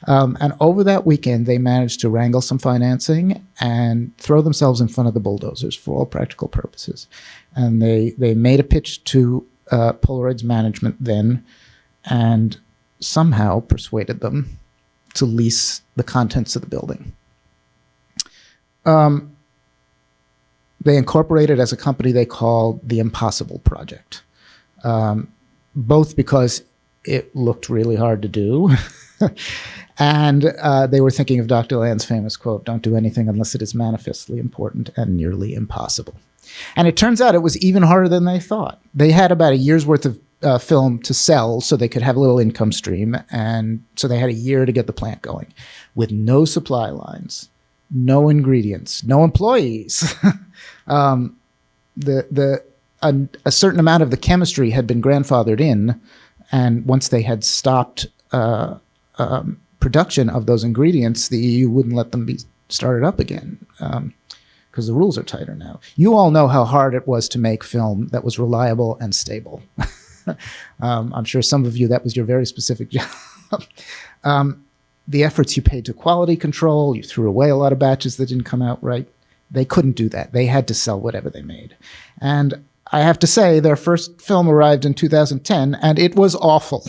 And over that weekend, they managed to wrangle some financing and throw themselves in front of the bulldozers for all practical purposes. And they made a pitch to Polaroid's management then and somehow persuaded them to lease the contents of the building. They incorporated as a company they called the Impossible Project, both because it looked really hard to do, and they were thinking of Dr. Land's famous quote, "Don't do anything unless it is manifestly important and nearly impossible." And it turns out it was even harder than they thought. They had about a year's worth of film to sell so they could have a little income stream, and so they had a year to get the plant going with no supply lines, no ingredients, no employees. A certain amount of the chemistry had been grandfathered in, and once they had stopped production of those ingredients, the EU wouldn't let them be started up again because the rules are tighter now. You all know how hard it was to make film that was reliable and stable. I'm sure some of you, that was your very specific job. The efforts you paid to quality control, you threw away a lot of batches that didn't come out right. They couldn't do that. They had to sell whatever they made. And I have to say, their first film arrived in 2010, and it was awful.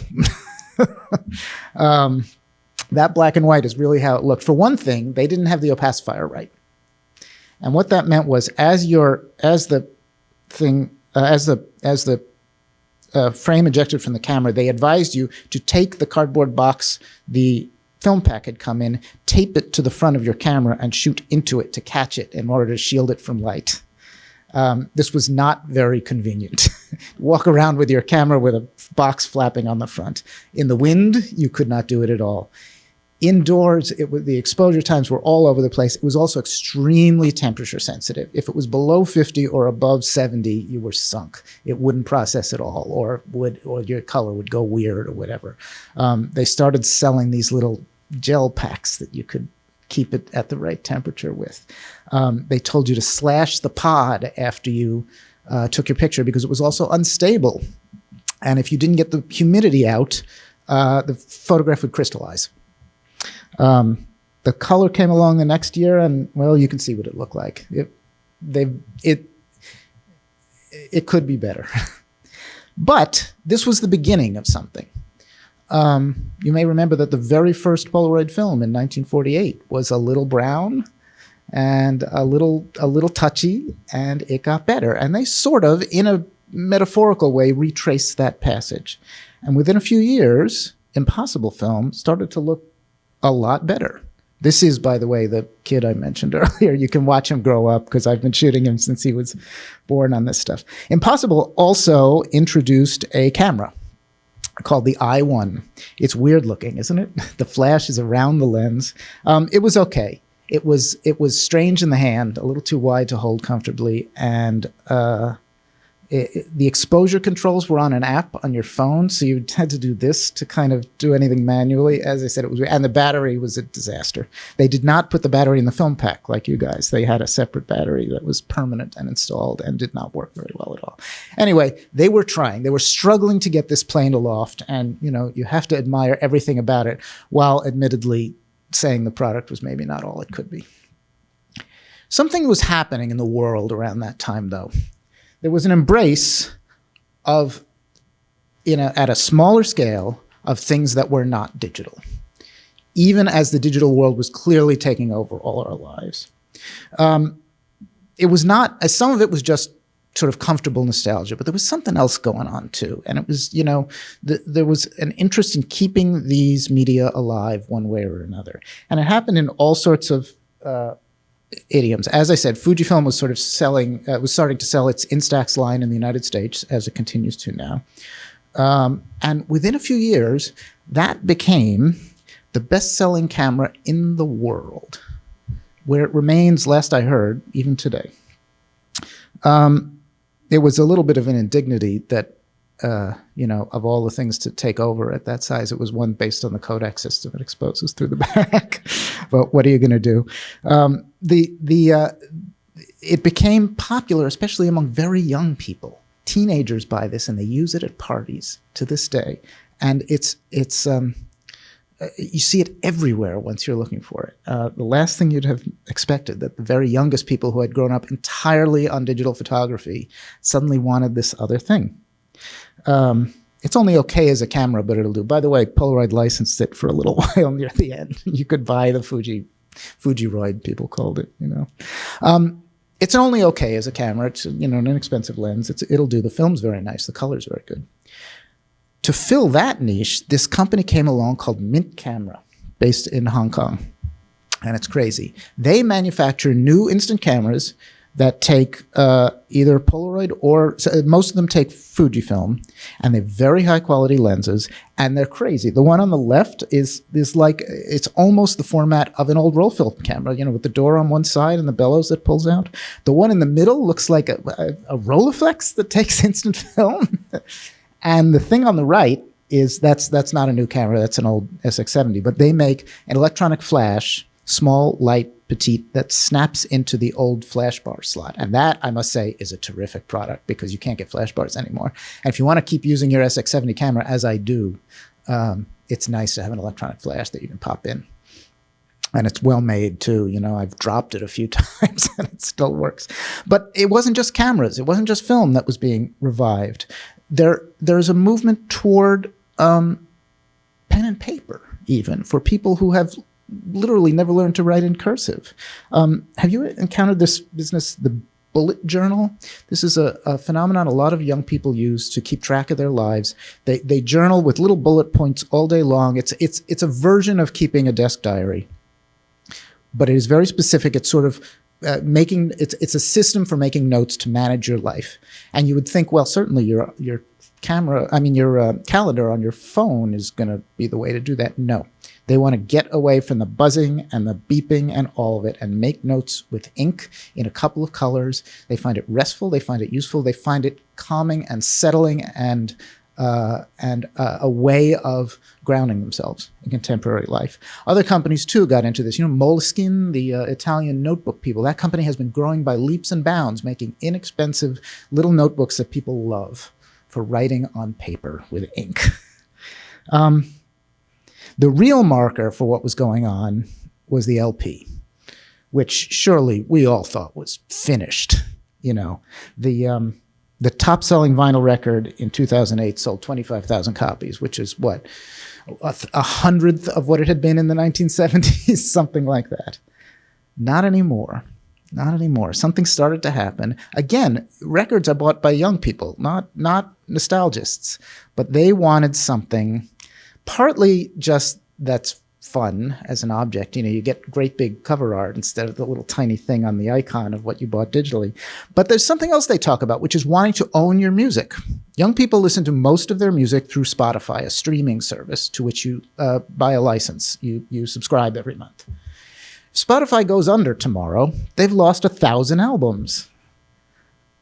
That black and white is really how it looked. For one thing, they didn't have the opacifier right. And what that meant was, as the frame ejected from the camera, they advised you to take the cardboard box the film pack had come in, tape it to the front of your camera, and shoot into it to catch it in order to shield it from light. This was not very convenient. Walk around with your camera with a box flapping on the front. In the wind, you could not do it at all. Indoors, the exposure times were all over the place. It was also extremely temperature sensitive. If it was below 50 or above 70, you were sunk. It wouldn't process at all, or your color would go weird or whatever. They started selling these little gel packs that you could keep it at the right temperature with. They told you to slash the pod after you took your picture because it was also unstable. And if you didn't get the humidity out, the photograph would crystallize. The color came along the next year, and well, you can see what it looked like. It could be better. But this was the beginning of something. You may remember that the very first Polaroid film in 1948 was a little brown and a little touchy, and it got better. And they sort of, in a metaphorical way, retraced that passage. And within a few years, Impossible film started to look a lot better. This is, by the way, the kid I mentioned earlier. You can watch him grow up because I've been shooting him since he was born on this stuff. Impossible also introduced a camera called the i1. It's weird looking, isn't it? The flash is around the lens. It was okay. It was strange in the hand, a little too wide to hold comfortably, and the exposure controls were on an app on your phone, so you had to do this to kind of do anything manually. As I said, it was, and the battery was a disaster. They did not put the battery in the film pack like you guys. They had a separate battery that was permanent and installed and did not work very well at all. Anyway, they were trying. They were struggling to get this plane aloft, and you have to admire everything about it, while admittedly saying the product was maybe not all it could be. Something was happening in the world around that time, though. There was an embrace of, at a smaller scale, of things that were not digital, even as the digital world was clearly taking over all our lives. It was not, as some of it was just sort of comfortable nostalgia, but there was something else going on too. And it was, there was an interest in keeping these media alive one way or another. And it happened in all sorts of idioms. As I said, Fujifilm was sort of starting to sell its Instax line in the United States, as it continues to now. And within a few years, that became the best-selling camera in the world, where it remains, last I heard, even today. It was a little bit of an indignity that, of all the things to take over at that size, it was one based on the Kodak system. It exposes through the back. But what are you going to do? It became popular, especially among very young people. Teenagers buy this and they use it at parties to this day. And it's you see it everywhere once you're looking for it. The last thing you'd have expected, that the very youngest people who had grown up entirely on digital photography suddenly wanted this other thing. It's only okay as a camera, but it'll do. By the way, Polaroid licensed it for a little while near the end. You could buy the Fujiroid, people called it, It's only okay as a camera. It's, an inexpensive lens. It'll do. The film's very nice. The color's very good. To fill that niche, this company came along called Mint Camera, based in Hong Kong. And it's crazy. They manufacture new instant cameras that take either Polaroid or most of them take Fujifilm, and they're very high quality lenses, and they're crazy. The one on the left is like, it's almost the format of an old roll film camera, with the door on one side and the bellows that pulls out. The one in the middle looks like a Rolleiflex that takes instant film. And the thing on the right is that's not a new camera, that's an old SX70, but they make an electronic flash, small, light, petite, that snaps into the old flash bar slot. And that, I must say, is a terrific product because you can't get flash bars anymore. And if you want to keep using your SX70 camera, as I do, it's nice to have an electronic flash that you can pop in. And it's well made too. I've dropped it a few times and it still works. But it wasn't just cameras. It wasn't just film that was being revived. There's a movement toward pen and paper, even, for people who have literally never learned to write in cursive. Have you encountered this business, the bullet journal? This is a phenomenon a lot of young people use to keep track of their lives. They journal with little bullet points all day long. It's a version of keeping a desk diary, but it is very specific. It's sort of it's a system for making notes to manage your life. And you would think, well, certainly your calendar on your phone is going to be the way to do that. No. They want to get away from the buzzing and the beeping and all of it and make notes with ink in a couple of colors. They find it restful. They find it useful. They find it calming and settling and a way of grounding themselves in contemporary life. Other companies, too, got into this. Moleskine, the Italian notebook people, that company has been growing by leaps and bounds, making inexpensive little notebooks that people love for writing on paper with ink. The real marker for what was going on was the LP, which surely we all thought was finished. The top-selling vinyl record in 2008 sold 25,000 copies, which is what, a hundredth of what it had been in the 1970s, something like that. Not anymore. Not anymore. Something started to happen. Again, records are bought by young people, not nostalgists, but they wanted something. Partly just that's fun as an object. You get great big cover art instead of the little tiny thing on the icon of what you bought digitally. But there's something else they talk about, which is wanting to own your music. Young people listen to most of their music through Spotify, a streaming service to which you buy a license. You subscribe every month. If Spotify goes under tomorrow, they've lost 1,000 albums.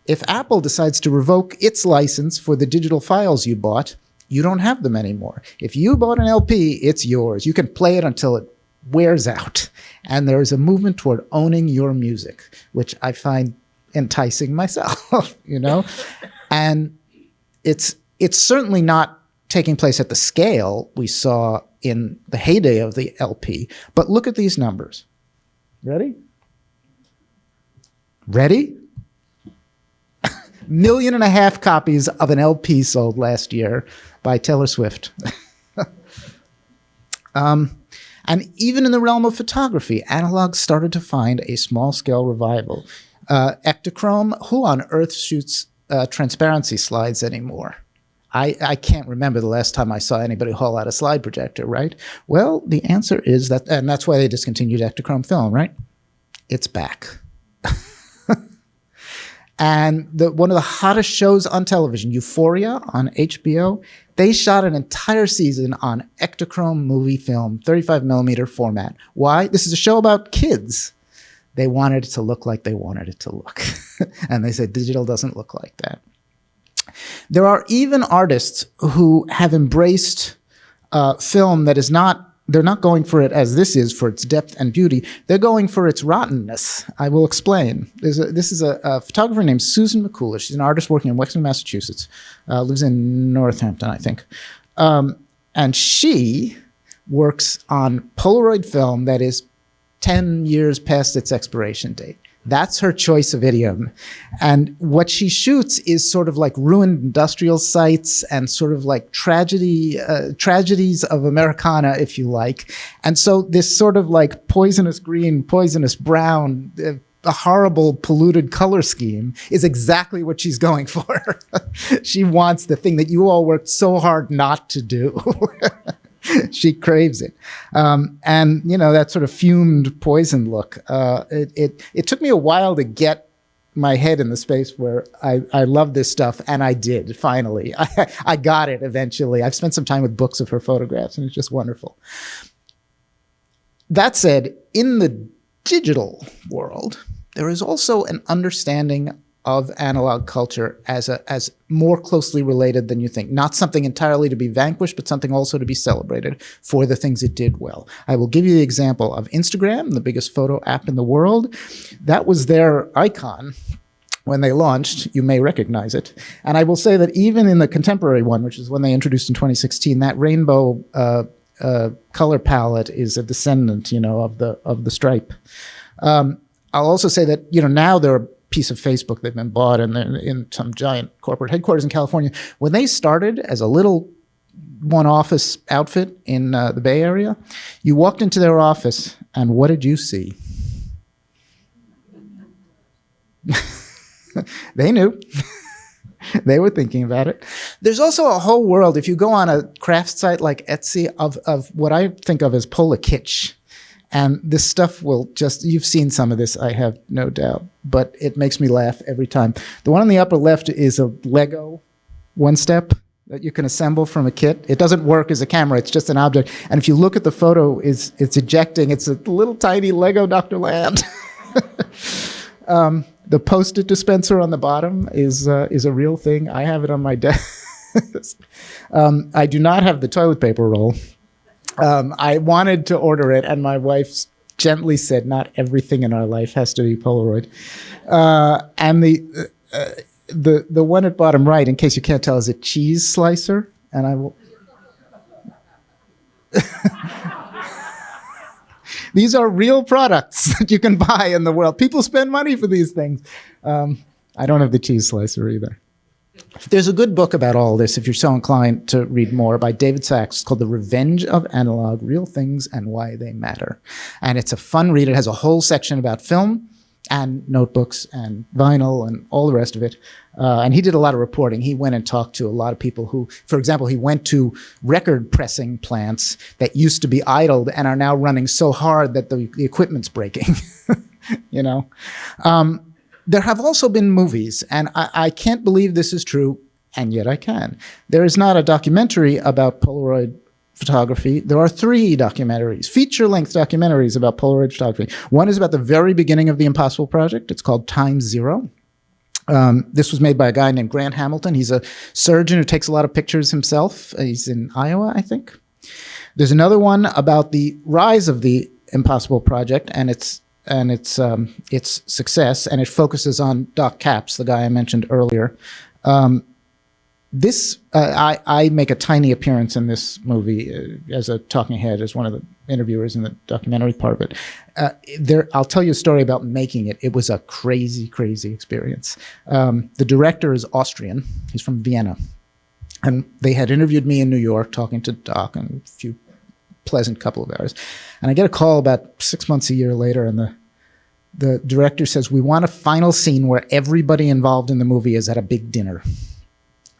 If Apple decides to revoke its license for the digital files you bought, you don't have them anymore. If you bought an LP, it's yours. You can play it until it wears out. And there is a movement toward owning your music, which I find enticing myself, And it's certainly not taking place at the scale we saw in the heyday of the LP. But look at these numbers. Ready? 1.5 million copies of an LP sold last year by Taylor Swift. And even in the realm of photography, analog started to find a small-scale revival. Ektachrome. Who on earth shoots transparency slides anymore? I can't remember the last time I saw anybody haul out a slide projector, right? Well, the answer is that, and that's why they discontinued Ektachrome film, right? It's back. And one of the hottest shows on television, Euphoria on HBO, they shot an entire season on Ektachrome movie film, 35 millimeter format. Why? This is a show about kids. They wanted it to look like they wanted it to look. And they said digital doesn't look like that. There are even artists who have embraced film that is not, they're not going for it as this is, for its depth and beauty. They're going for its rottenness. I will explain. This is a photographer named Susan McCullough. She's an artist working in Wexington, Massachusetts. Lives in Northampton, I think. And she works on Polaroid film that is 10 years past its expiration date. That's her choice of idiom. And what she shoots is sort of like ruined industrial sites and sort of like tragedies of Americana, if you like. And so this sort of like poisonous green, poisonous brown, a horrible polluted color scheme is exactly what she's going for. She wants the thing that you all worked so hard not to do. She craves it. And, you know, that sort of fumed poison look, it took me a while to get my head in the space where I love this stuff, and I did, finally. I got it eventually. I've spent some time with books of her photographs, and it's just wonderful. That said, in the digital world, there is also an understanding of analog culture as more closely related than you think. Not something entirely to be vanquished, but something also to be celebrated for the things it did well. I will give you the example of Instagram, the biggest photo app in the world. That was their icon when they launched. You may recognize it. And I will say that even in the contemporary one, which is when they introduced in 2016, that rainbow color palette is a descendant, you know, of the stripe. I'll also say that, you know, now there are piece of Facebook, they've been bought and they're in some giant corporate headquarters in California. When they started as a little one office outfit in the Bay Area, you walked into their office and what did you see? They knew. They were thinking about it. There's also a whole world, if you go on a craft site like Etsy, of what I think of as Pola kitsch. And this stuff will just, you've seen some of this, I have no doubt, but it makes me laugh every time. The one on the upper left is a Lego one-step that you can assemble from a kit. It doesn't work as a camera, it's just an object. And if you look at the photo, it's ejecting, it's a little tiny Lego Dr. Land. The Post-it dispenser on the bottom is a real thing. I have it on my desk. I do not have the toilet paper roll. I wanted to order it, and my wife gently said, not everything in our life has to be Polaroid. And the one at bottom right, in case you can't tell, is a cheese slicer. And I will... These are real products that you can buy in the world. People spend money for these things. I don't have the cheese slicer either. There's a good book about all this, if you're so inclined to read more, by David Sachs. It's called The Revenge of Analog, Real Things and Why They Matter. And it's a fun read. It has a whole section about film and notebooks and vinyl and all the rest of it. And he did a lot of reporting. He went and talked to a lot of people who, for example, he went to record pressing plants that used to be idled and are now running so hard that the equipment's breaking, you know? There have also been movies, and I can't believe this is true, and yet I can. There is not a documentary about Polaroid photography. There are 3 documentaries, feature-length documentaries about Polaroid photography. One is about the very beginning of the Impossible Project. It's called Time Zero. This was made by a guy named Grant Hamilton. He's a surgeon who takes a lot of pictures himself. He's in Iowa, I think. There's another one about the rise of the Impossible Project and its success, and it focuses on Doc Capps, the guy I mentioned earlier. I make a tiny appearance in this movie as a talking head, as one of the interviewers in the documentary part of it. I'll tell you a story about making it. It was a crazy, crazy experience. The director is Austrian. He's from Vienna. And they had interviewed me in New York, talking to Doc, and a few pleasant couple of hours. And I get a call about 6 months, a year later, and the director says, we want a final scene where everybody involved in the movie is at a big dinner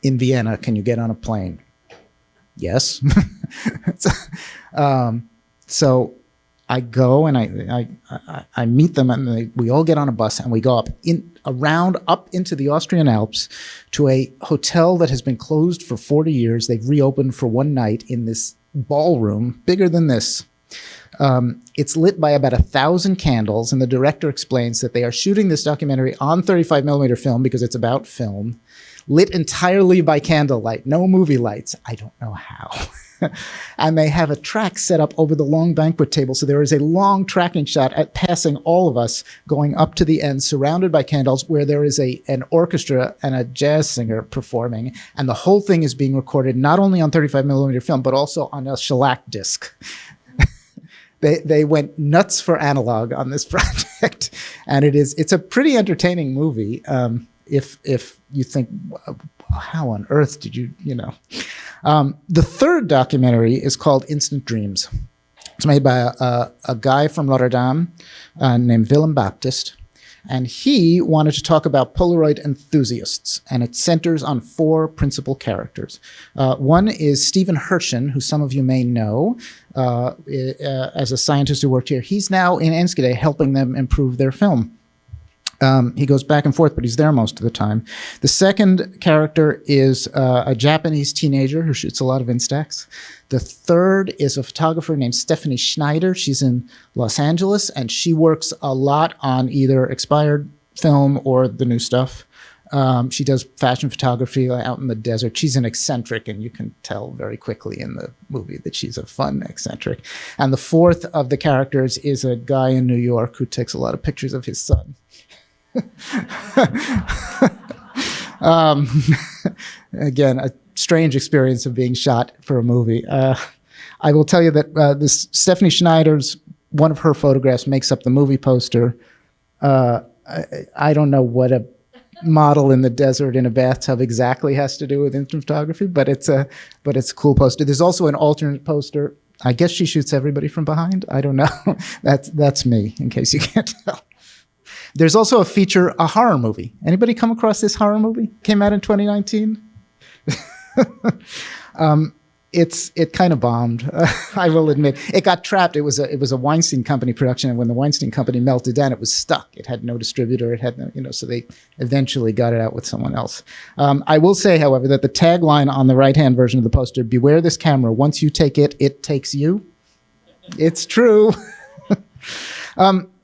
in Vienna. Can you get on a plane? Yes. So I go and I meet them, and we all get on a bus and we go up into the Austrian Alps to a hotel that has been closed for 40 years. They've reopened for one night in this ballroom bigger than this. It's lit by about 1,000 candles, and the director explains that they are shooting this documentary on 35 millimeter film because it's about film, lit entirely by candlelight, no movie lights. I don't know how. And they have a track set up over the long banquet table. So there is a long tracking shot at passing all of us going up to the end, surrounded by candles, where there is an orchestra and a jazz singer performing. And the whole thing is being recorded not only on 35 millimeter film, but also on a shellac disc. They went nuts for analog on this project. And it's a pretty entertaining movie. If you think, how on earth did you know? The third documentary is called Instant Dreams. It's made by a guy from Rotterdam named Willem Baptist. And he wanted to talk about Polaroid enthusiasts. And it centers on 4 principal characters. One is Stephen Hirschen, who some of you may know as a scientist who worked here. He's now in Enschede helping them improve their film. He goes back and forth, but he's there most of the time. The second character is a Japanese teenager who shoots a lot of Instax. The third is a photographer named Stephanie Schneider. She's in Los Angeles, and she works a lot on either expired film or the new stuff. She does fashion photography out in the desert. She's an eccentric, and you can tell very quickly in the movie that she's a fun eccentric. And the fourth of the characters is a guy in New York who takes a lot of pictures of his son. Again, a strange experience of being shot for a movie. I will tell you that this Stephanie Schneider's, one of her photographs makes up the movie poster. I don't know what a model in the desert in a bathtub exactly has to do with instant photography, but it's a cool poster. There's also an alternate poster. I guess she shoots everybody from behind. I don't know. That's me, in case you can't tell. There's also a horror movie. Anybody come across this horror movie? Came out in 2019. It kind of bombed. I will admit, it got trapped. It was a Weinstein Company production, and when the Weinstein Company melted down, it was stuck. It had no distributor. It had no, so they eventually got it out with someone else. I will say, however, that the tagline on the right-hand version of the poster: "Beware this camera. Once you take it, it takes you." It's true.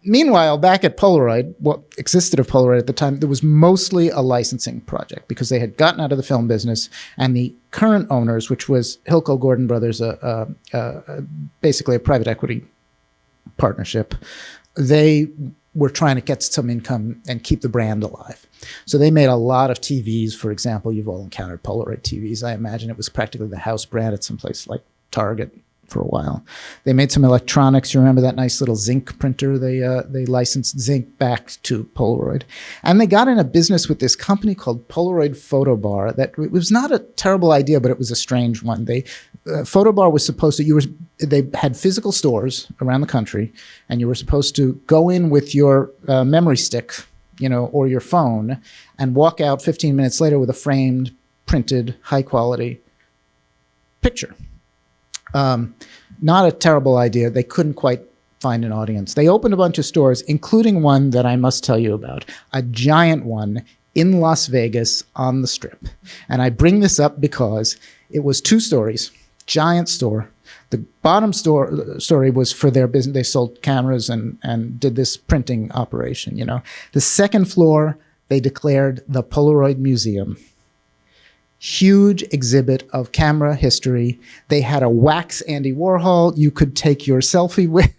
Meanwhile, back at Polaroid, what existed of Polaroid at the time, there was mostly a licensing project because they had gotten out of the film business, and the current owners, which was Hilco Gordon Brothers, basically a private equity partnership, they were trying to get some income and keep the brand alive. So they made a lot of TVs. For example, you've all encountered Polaroid TVs. I imagine it was practically the house brand at some place like Target for a while. They made some electronics. You remember that nice little zinc printer? They licensed zinc back to Polaroid. And they got in a business with this company called Polaroid Photobar. That it was not a terrible idea, but it was a strange one. Photobar was supposed to, they had physical stores around the country, and you were supposed to go in with your memory stick, or your phone, and walk out 15 minutes later with a framed, printed, high quality picture. Not a terrible idea. They couldn't quite find an audience. They opened a bunch of stores, including one that I must tell you about, a giant one in Las Vegas on the Strip. And I bring this up because it was 2 stories, giant store. The bottom story was for their business. They sold cameras and did this printing operation, The second floor, they declared the Polaroid Museum. Huge exhibit of camera history. They had a wax Andy Warhol you could take your selfie with.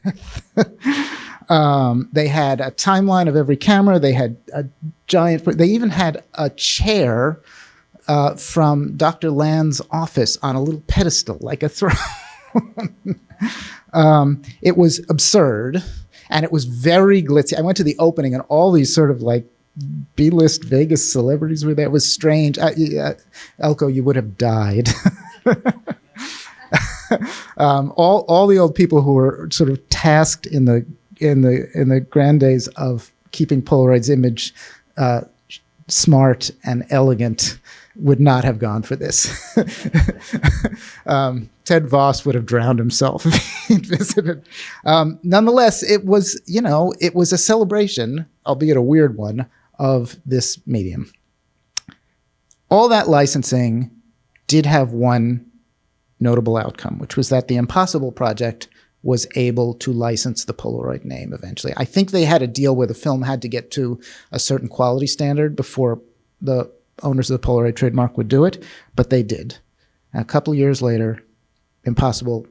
They had a timeline of every camera. They had a giant, they even had a chair from Dr. Land's office on a little pedestal, like a throne. It was absurd, and it was very glitzy. I went to the opening, and all these sort of like B-list Vegas celebrities were there. It was strange. Elko, you would have died. All the old people who were sort of tasked in the the grand days of keeping Polaroid's image smart and elegant, would not have gone for this. Ted Voss would have drowned himself if he'd visited. Nonetheless, it was a celebration, albeit a weird one, of this medium. All that licensing did have one notable outcome, which was that the Impossible Project was able to license the Polaroid name eventually. I think they had a deal where the film had to get to a certain quality standard before the owners of the Polaroid trademark would do it, but they did. And a couple of years later, Impossible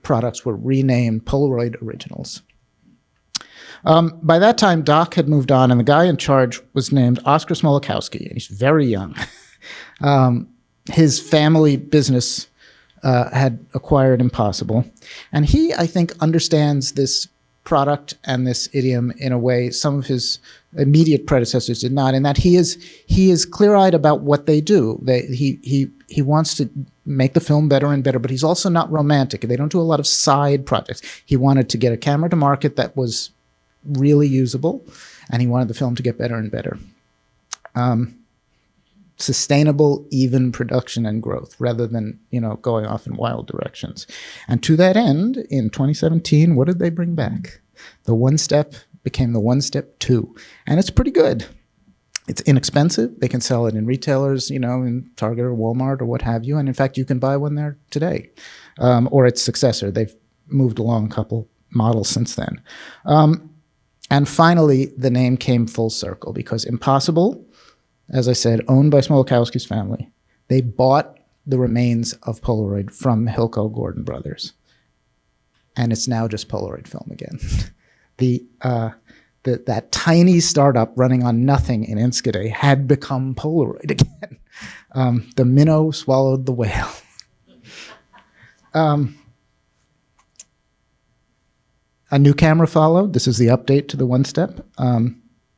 products were renamed Polaroid Originals. By that time, Doc had moved on, and the guy in charge was named Oscar Smolakowski, and he's very young. His family business had acquired Impossible, and he, I think, understands this product and this idiom in a way some of his immediate predecessors did not, in that he is clear-eyed about what they do. He wants to make the film better and better, but he's also not romantic. They don't do a lot of side projects. He wanted to get a camera to market that was really usable, and he wanted the film to get better and better. Sustainable, even production and growth, rather than going off in wild directions. And to that end, in 2017, what did they bring back? The One Step became the One Step 2, and it's pretty good. It's inexpensive. They can sell it in retailers, in Target or Walmart or what have you. And in fact, you can buy one there today, or its successor. They've moved along a couple models since then. And finally, the name came full circle because Impossible, as I said, owned by Smolakowski's family, they bought the remains of Polaroid from Hilco Gordon Brothers. And it's now just Polaroid film again. That tiny startup running on nothing in Enschede had become Polaroid again. The minnow swallowed the whale. A new camera followed. This is the update to the One Step.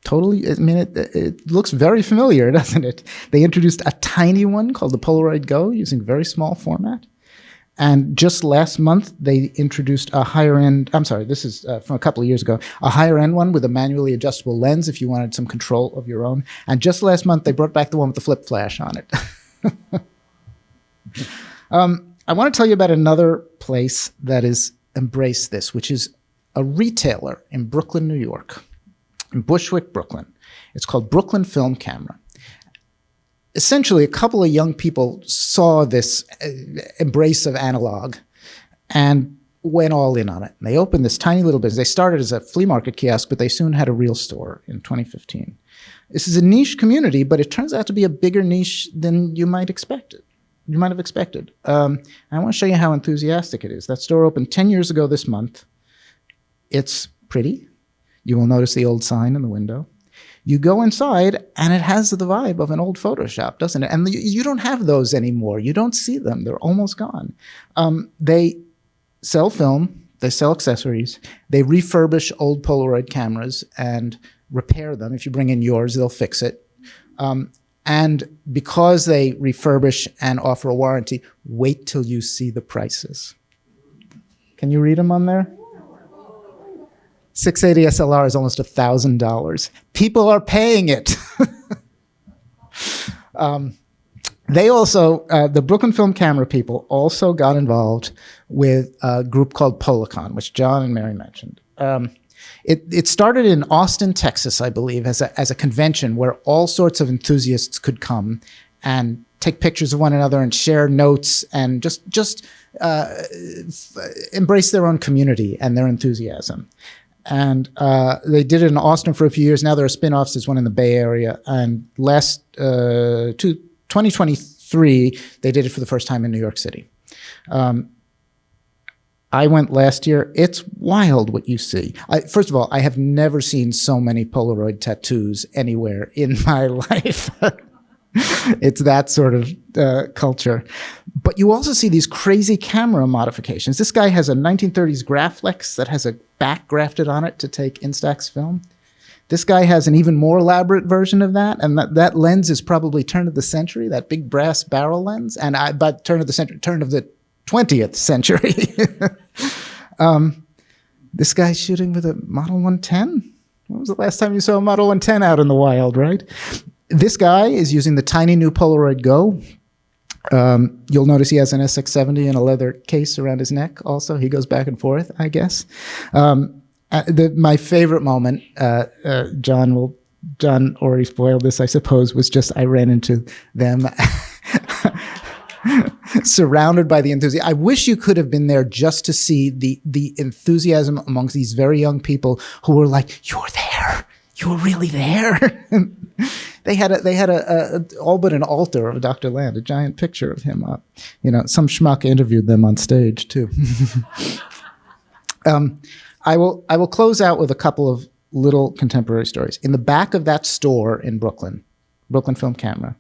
Totally, I mean, it looks very familiar, doesn't it? They introduced a tiny one called the Polaroid Go using very small format. And just last month, they introduced a higher end, I'm sorry, this is from a couple of years ago, a higher end one with a manually adjustable lens if you wanted some control of your own. And just last month, they brought back the one with the flip flash on it. I want to tell you about another place that has embraced this, which is a retailer in Brooklyn, New York, in Bushwick, Brooklyn. It's called Brooklyn Film Camera. Essentially, a couple of young people saw this embrace of analog and went all in on it. And they opened this tiny little business. They started as a flea market kiosk, but they soon had a real store in 2015. This is a niche community, but it turns out to be a bigger niche than you might expect it. You might have expected. I want to show you how enthusiastic it is. That store opened 10 years ago this month. It's pretty. You will notice the old sign in the window. You go inside, and it has the vibe of an old photo shop, doesn't it? And you don't have those anymore. You don't see them. They're almost gone. They sell film. They sell accessories. They refurbish old Polaroid cameras and repair them. If you bring in yours, they'll fix it. And because they refurbish and offer a warranty, wait till you see the prices. Can you read them on there? 680 SLR is almost $1,000. People are paying it. They also, the Brooklyn Film Camera people also got involved with a group called Policon, which John and Mary mentioned. It started in Austin, Texas, I believe, as a convention where all sorts of enthusiasts could come and take pictures of one another and share notes and just embrace their own community and their enthusiasm. And they did it in Austin for a few years. Now there are spin-offs. There's one in the Bay Area. And 2023, they did it for the first time in New York City. I went last year. It's wild what you see. First of all, I have never seen so many Polaroid tattoos anywhere in my life. It's that sort of culture. But you also see these crazy camera modifications. This guy has a 1930s Graflex that has a back grafted on it to take Instax film. This guy has an even more elaborate version of that, and that lens is probably turn of the century, that big brass barrel lens, but turn of the 20th century. This guy's shooting with a Model 110? When was the last time you saw a Model 110 out in the wild, right? This guy is using the tiny new Polaroid Go. You'll notice he has an SX70 and a leather case around his neck also. He goes back and forth, I guess. My favorite moment, John already spoiled this, I suppose, was just I ran into them surrounded by the enthusiasm. I wish you could have been there just to see the enthusiasm amongst these very young people who were like, "You're there. You're really there." They had all but an altar of Dr. Land, a giant picture of him up. Some schmuck interviewed them on stage too. I will close out with a couple of little contemporary stories. In the back of that store in Brooklyn Film Camera,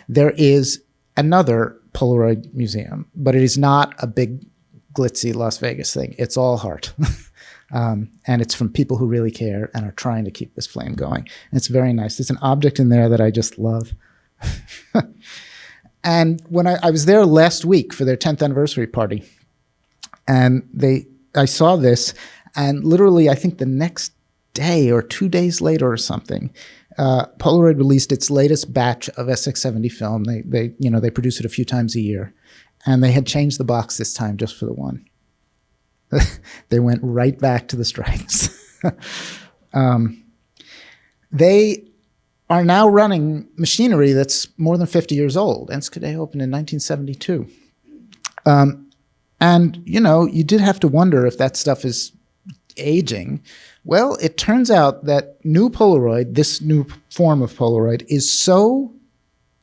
there is another Polaroid museum, but it is not a big glitzy Las Vegas thing. It's all heart. And it's from people who really care and are trying to keep this flame going. And it's very nice. There's an object in there that I just love. And when I was there last week for their 10th anniversary party, and I saw this, and literally I think the next day or 2 days later or something, Polaroid released its latest batch of SX70 film. They produce it a few times a year, and they had changed the box this time just for the one. They went right back to the stripes. They are now running machinery that's more than 50 years old. Enschede opened in 1972. And you did have to wonder if that stuff is aging. Well, it turns out that new Polaroid, this new form of Polaroid, is so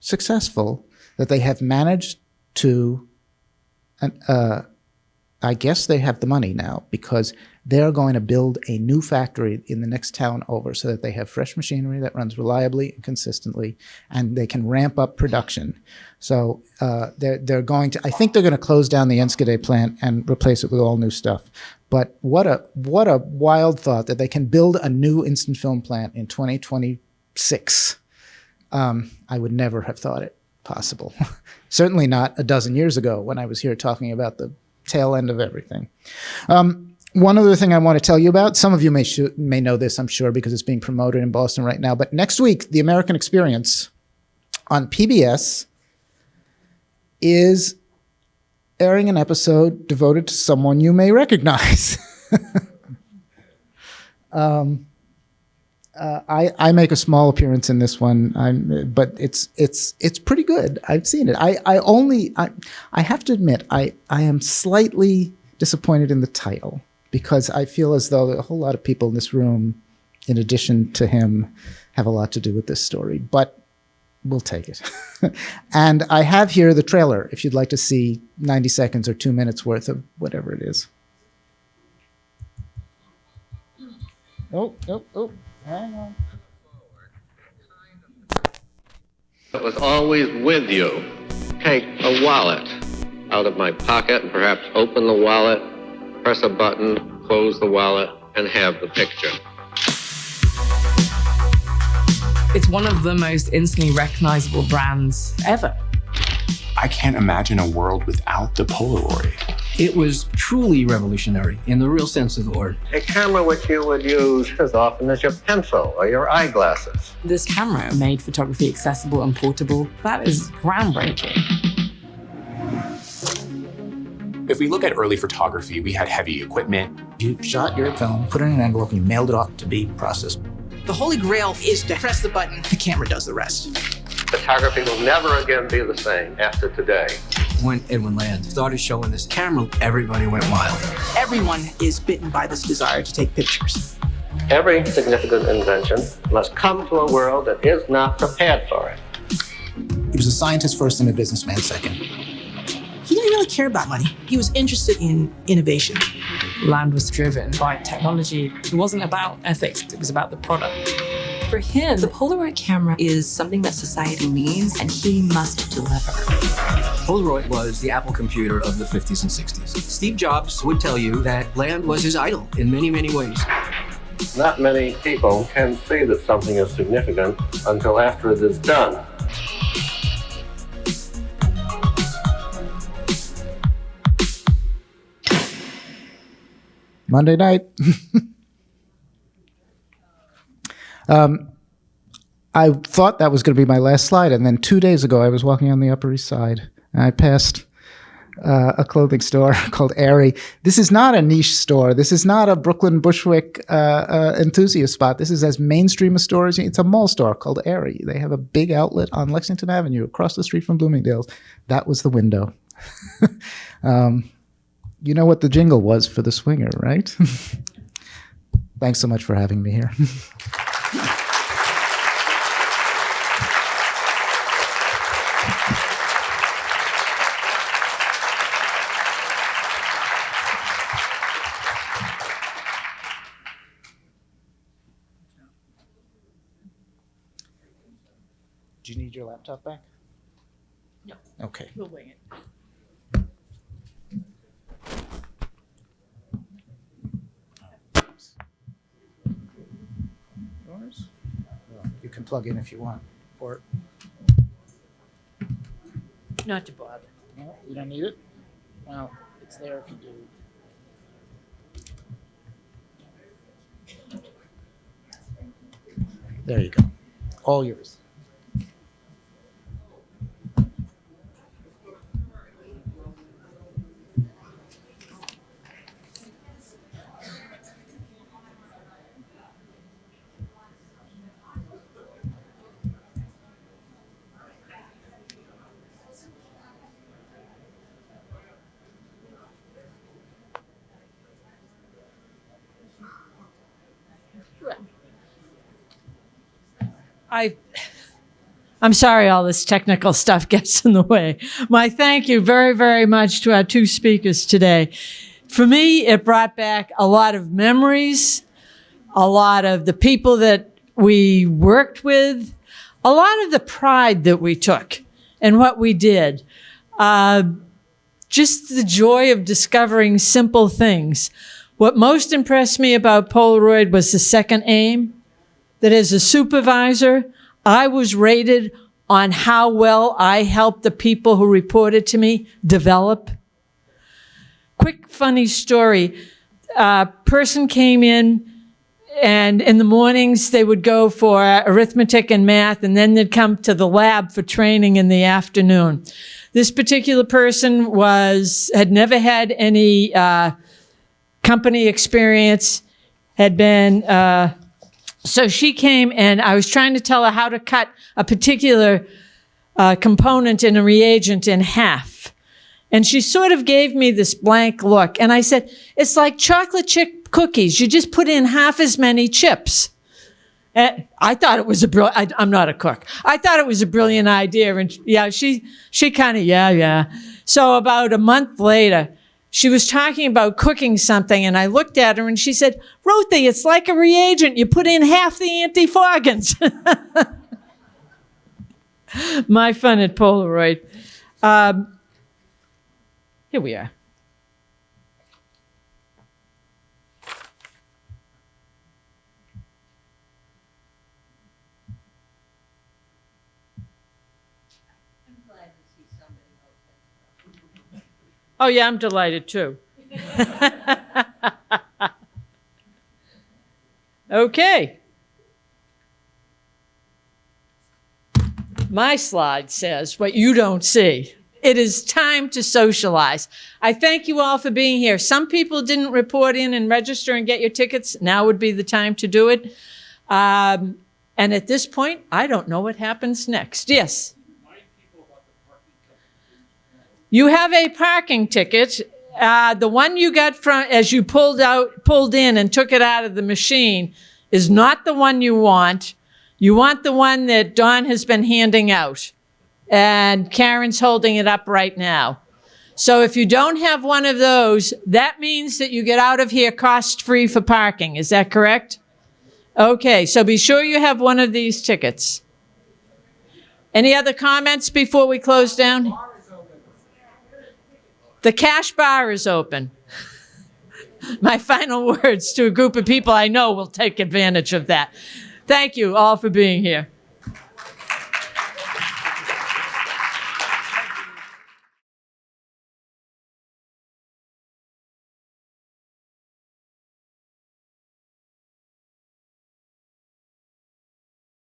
successful that they have managed to, I guess they have the money now, because they're going to build a new factory in the next town over so that they have fresh machinery that runs reliably and consistently, and they can ramp up production. So they're going to, I think they're going to close down the Enschede plant and replace it with all new stuff. But what a wild thought that they can build a new instant film plant in 2026. I would never have thought it possible. Certainly not a dozen years ago when I was here talking about the tail end of everything. One other thing I want to tell you about, some of you may know this, I'm sure, because it's being promoted in Boston right now, but next week, The American Experience on PBS is airing an episode devoted to someone you may recognize. I make a small appearance in this one, but it's pretty good. I've seen it. I have to admit, I am slightly disappointed in the title, because I feel as though a whole lot of people in this room, in addition to him, have a lot to do with this story. But we'll take it. And I have here the trailer, if you'd like to see 90 seconds or 2 minutes worth of whatever it is. Oh, hang on. It was always with you. Take a wallet out of my pocket and perhaps open the wallet, press a button, close the wallet, and have the picture. It's one of the most instantly recognizable brands ever. I can't imagine a world without the Polaroid. It was truly revolutionary in the real sense of the word. A camera which you would use as often as your pencil or your eyeglasses. This camera made photography accessible and portable. That is groundbreaking. If we look at early photography, we had heavy equipment. You shot your film, put it in an envelope, and you mailed it off to be processed. The holy grail is to press the button, the camera does the rest. Photography will never again be the same after today. When Edwin Land started showing this camera, everybody went wild. Everyone is bitten by this desire to take pictures. Every significant invention must come to a world that is not prepared for it. He was a scientist first and a businessman second. He didn't really care about money. He was interested in innovation. Land was driven by technology. It wasn't about ethics, it was about the product. For him, the Polaroid camera is something that society needs, and he must deliver. Polaroid was the Apple computer of the 50s and 60s. Steve Jobs would tell you that Land was his idol in many, many ways. Not many people can see that something is significant until after it is done. Monday night. I thought that was going to be my last slide, and then 2 days ago I was walking on the Upper East Side, and I passed a clothing store called Aerie. This is not a niche store. This is not a Brooklyn Bushwick enthusiast spot. This is as mainstream a store as it's a mall store called Aerie. They have a big outlet on Lexington Avenue across the street from Bloomingdale's. That was the window. You know what the jingle was for the swinger, right? Thanks so much for having me here. Do you need your laptop back? No. Okay. We'll wing it. Yours? Well, you can plug in if you want. Or Not to bother. no, you don't need it? Well, it's there if you do. There you go. All yours. I'm sorry all this technical stuff gets in the way. My thank you very, very much to our two speakers today. For me, it brought back a lot of memories, a lot of the people that we worked with, a lot of the pride that we took in what we did. Just the joy of discovering simple things. What most impressed me about Polaroid was the second aim, that as a supervisor, I was rated on how well I helped the people who reported to me develop. Quick funny story. A person came in, and in the mornings they would go for arithmetic and math, and then they'd come to the lab for training in the afternoon. This particular person had never had any company experience, had been so she came, and I was trying to tell her how to cut a particular component in a reagent in half. And she sort of gave me this blank look. And I said, it's like chocolate chip cookies. You just put in half as many chips. And I thought it was I'm not a cook. I thought it was a brilliant idea. And yeah, she kind of, yeah. So about a month later, she was talking about cooking something, and I looked at her and she said, Ruthie, it's like a reagent. You put in half the antifoggans. My fun at Polaroid. Here we are. Oh, yeah, I'm delighted, too. Okay. My slide says what you don't see. It is time to socialize. I thank you all for being here. Some people didn't report in and register and get your tickets. Now would be the time to do it. And at this point, I don't know what happens next. Yes? You have a parking ticket. The one you got as you pulled in and took it out of the machine is not the one you want. You want the one that Dawn has been handing out. And Karen's holding it up right now. So if you don't have one of those, that means that you get out of here cost-free for parking. Is that correct? Okay, so be sure you have one of these tickets. Any other comments before we close down? The cash bar is open. My final words to a group of people I know will take advantage of that. Thank you all for being here.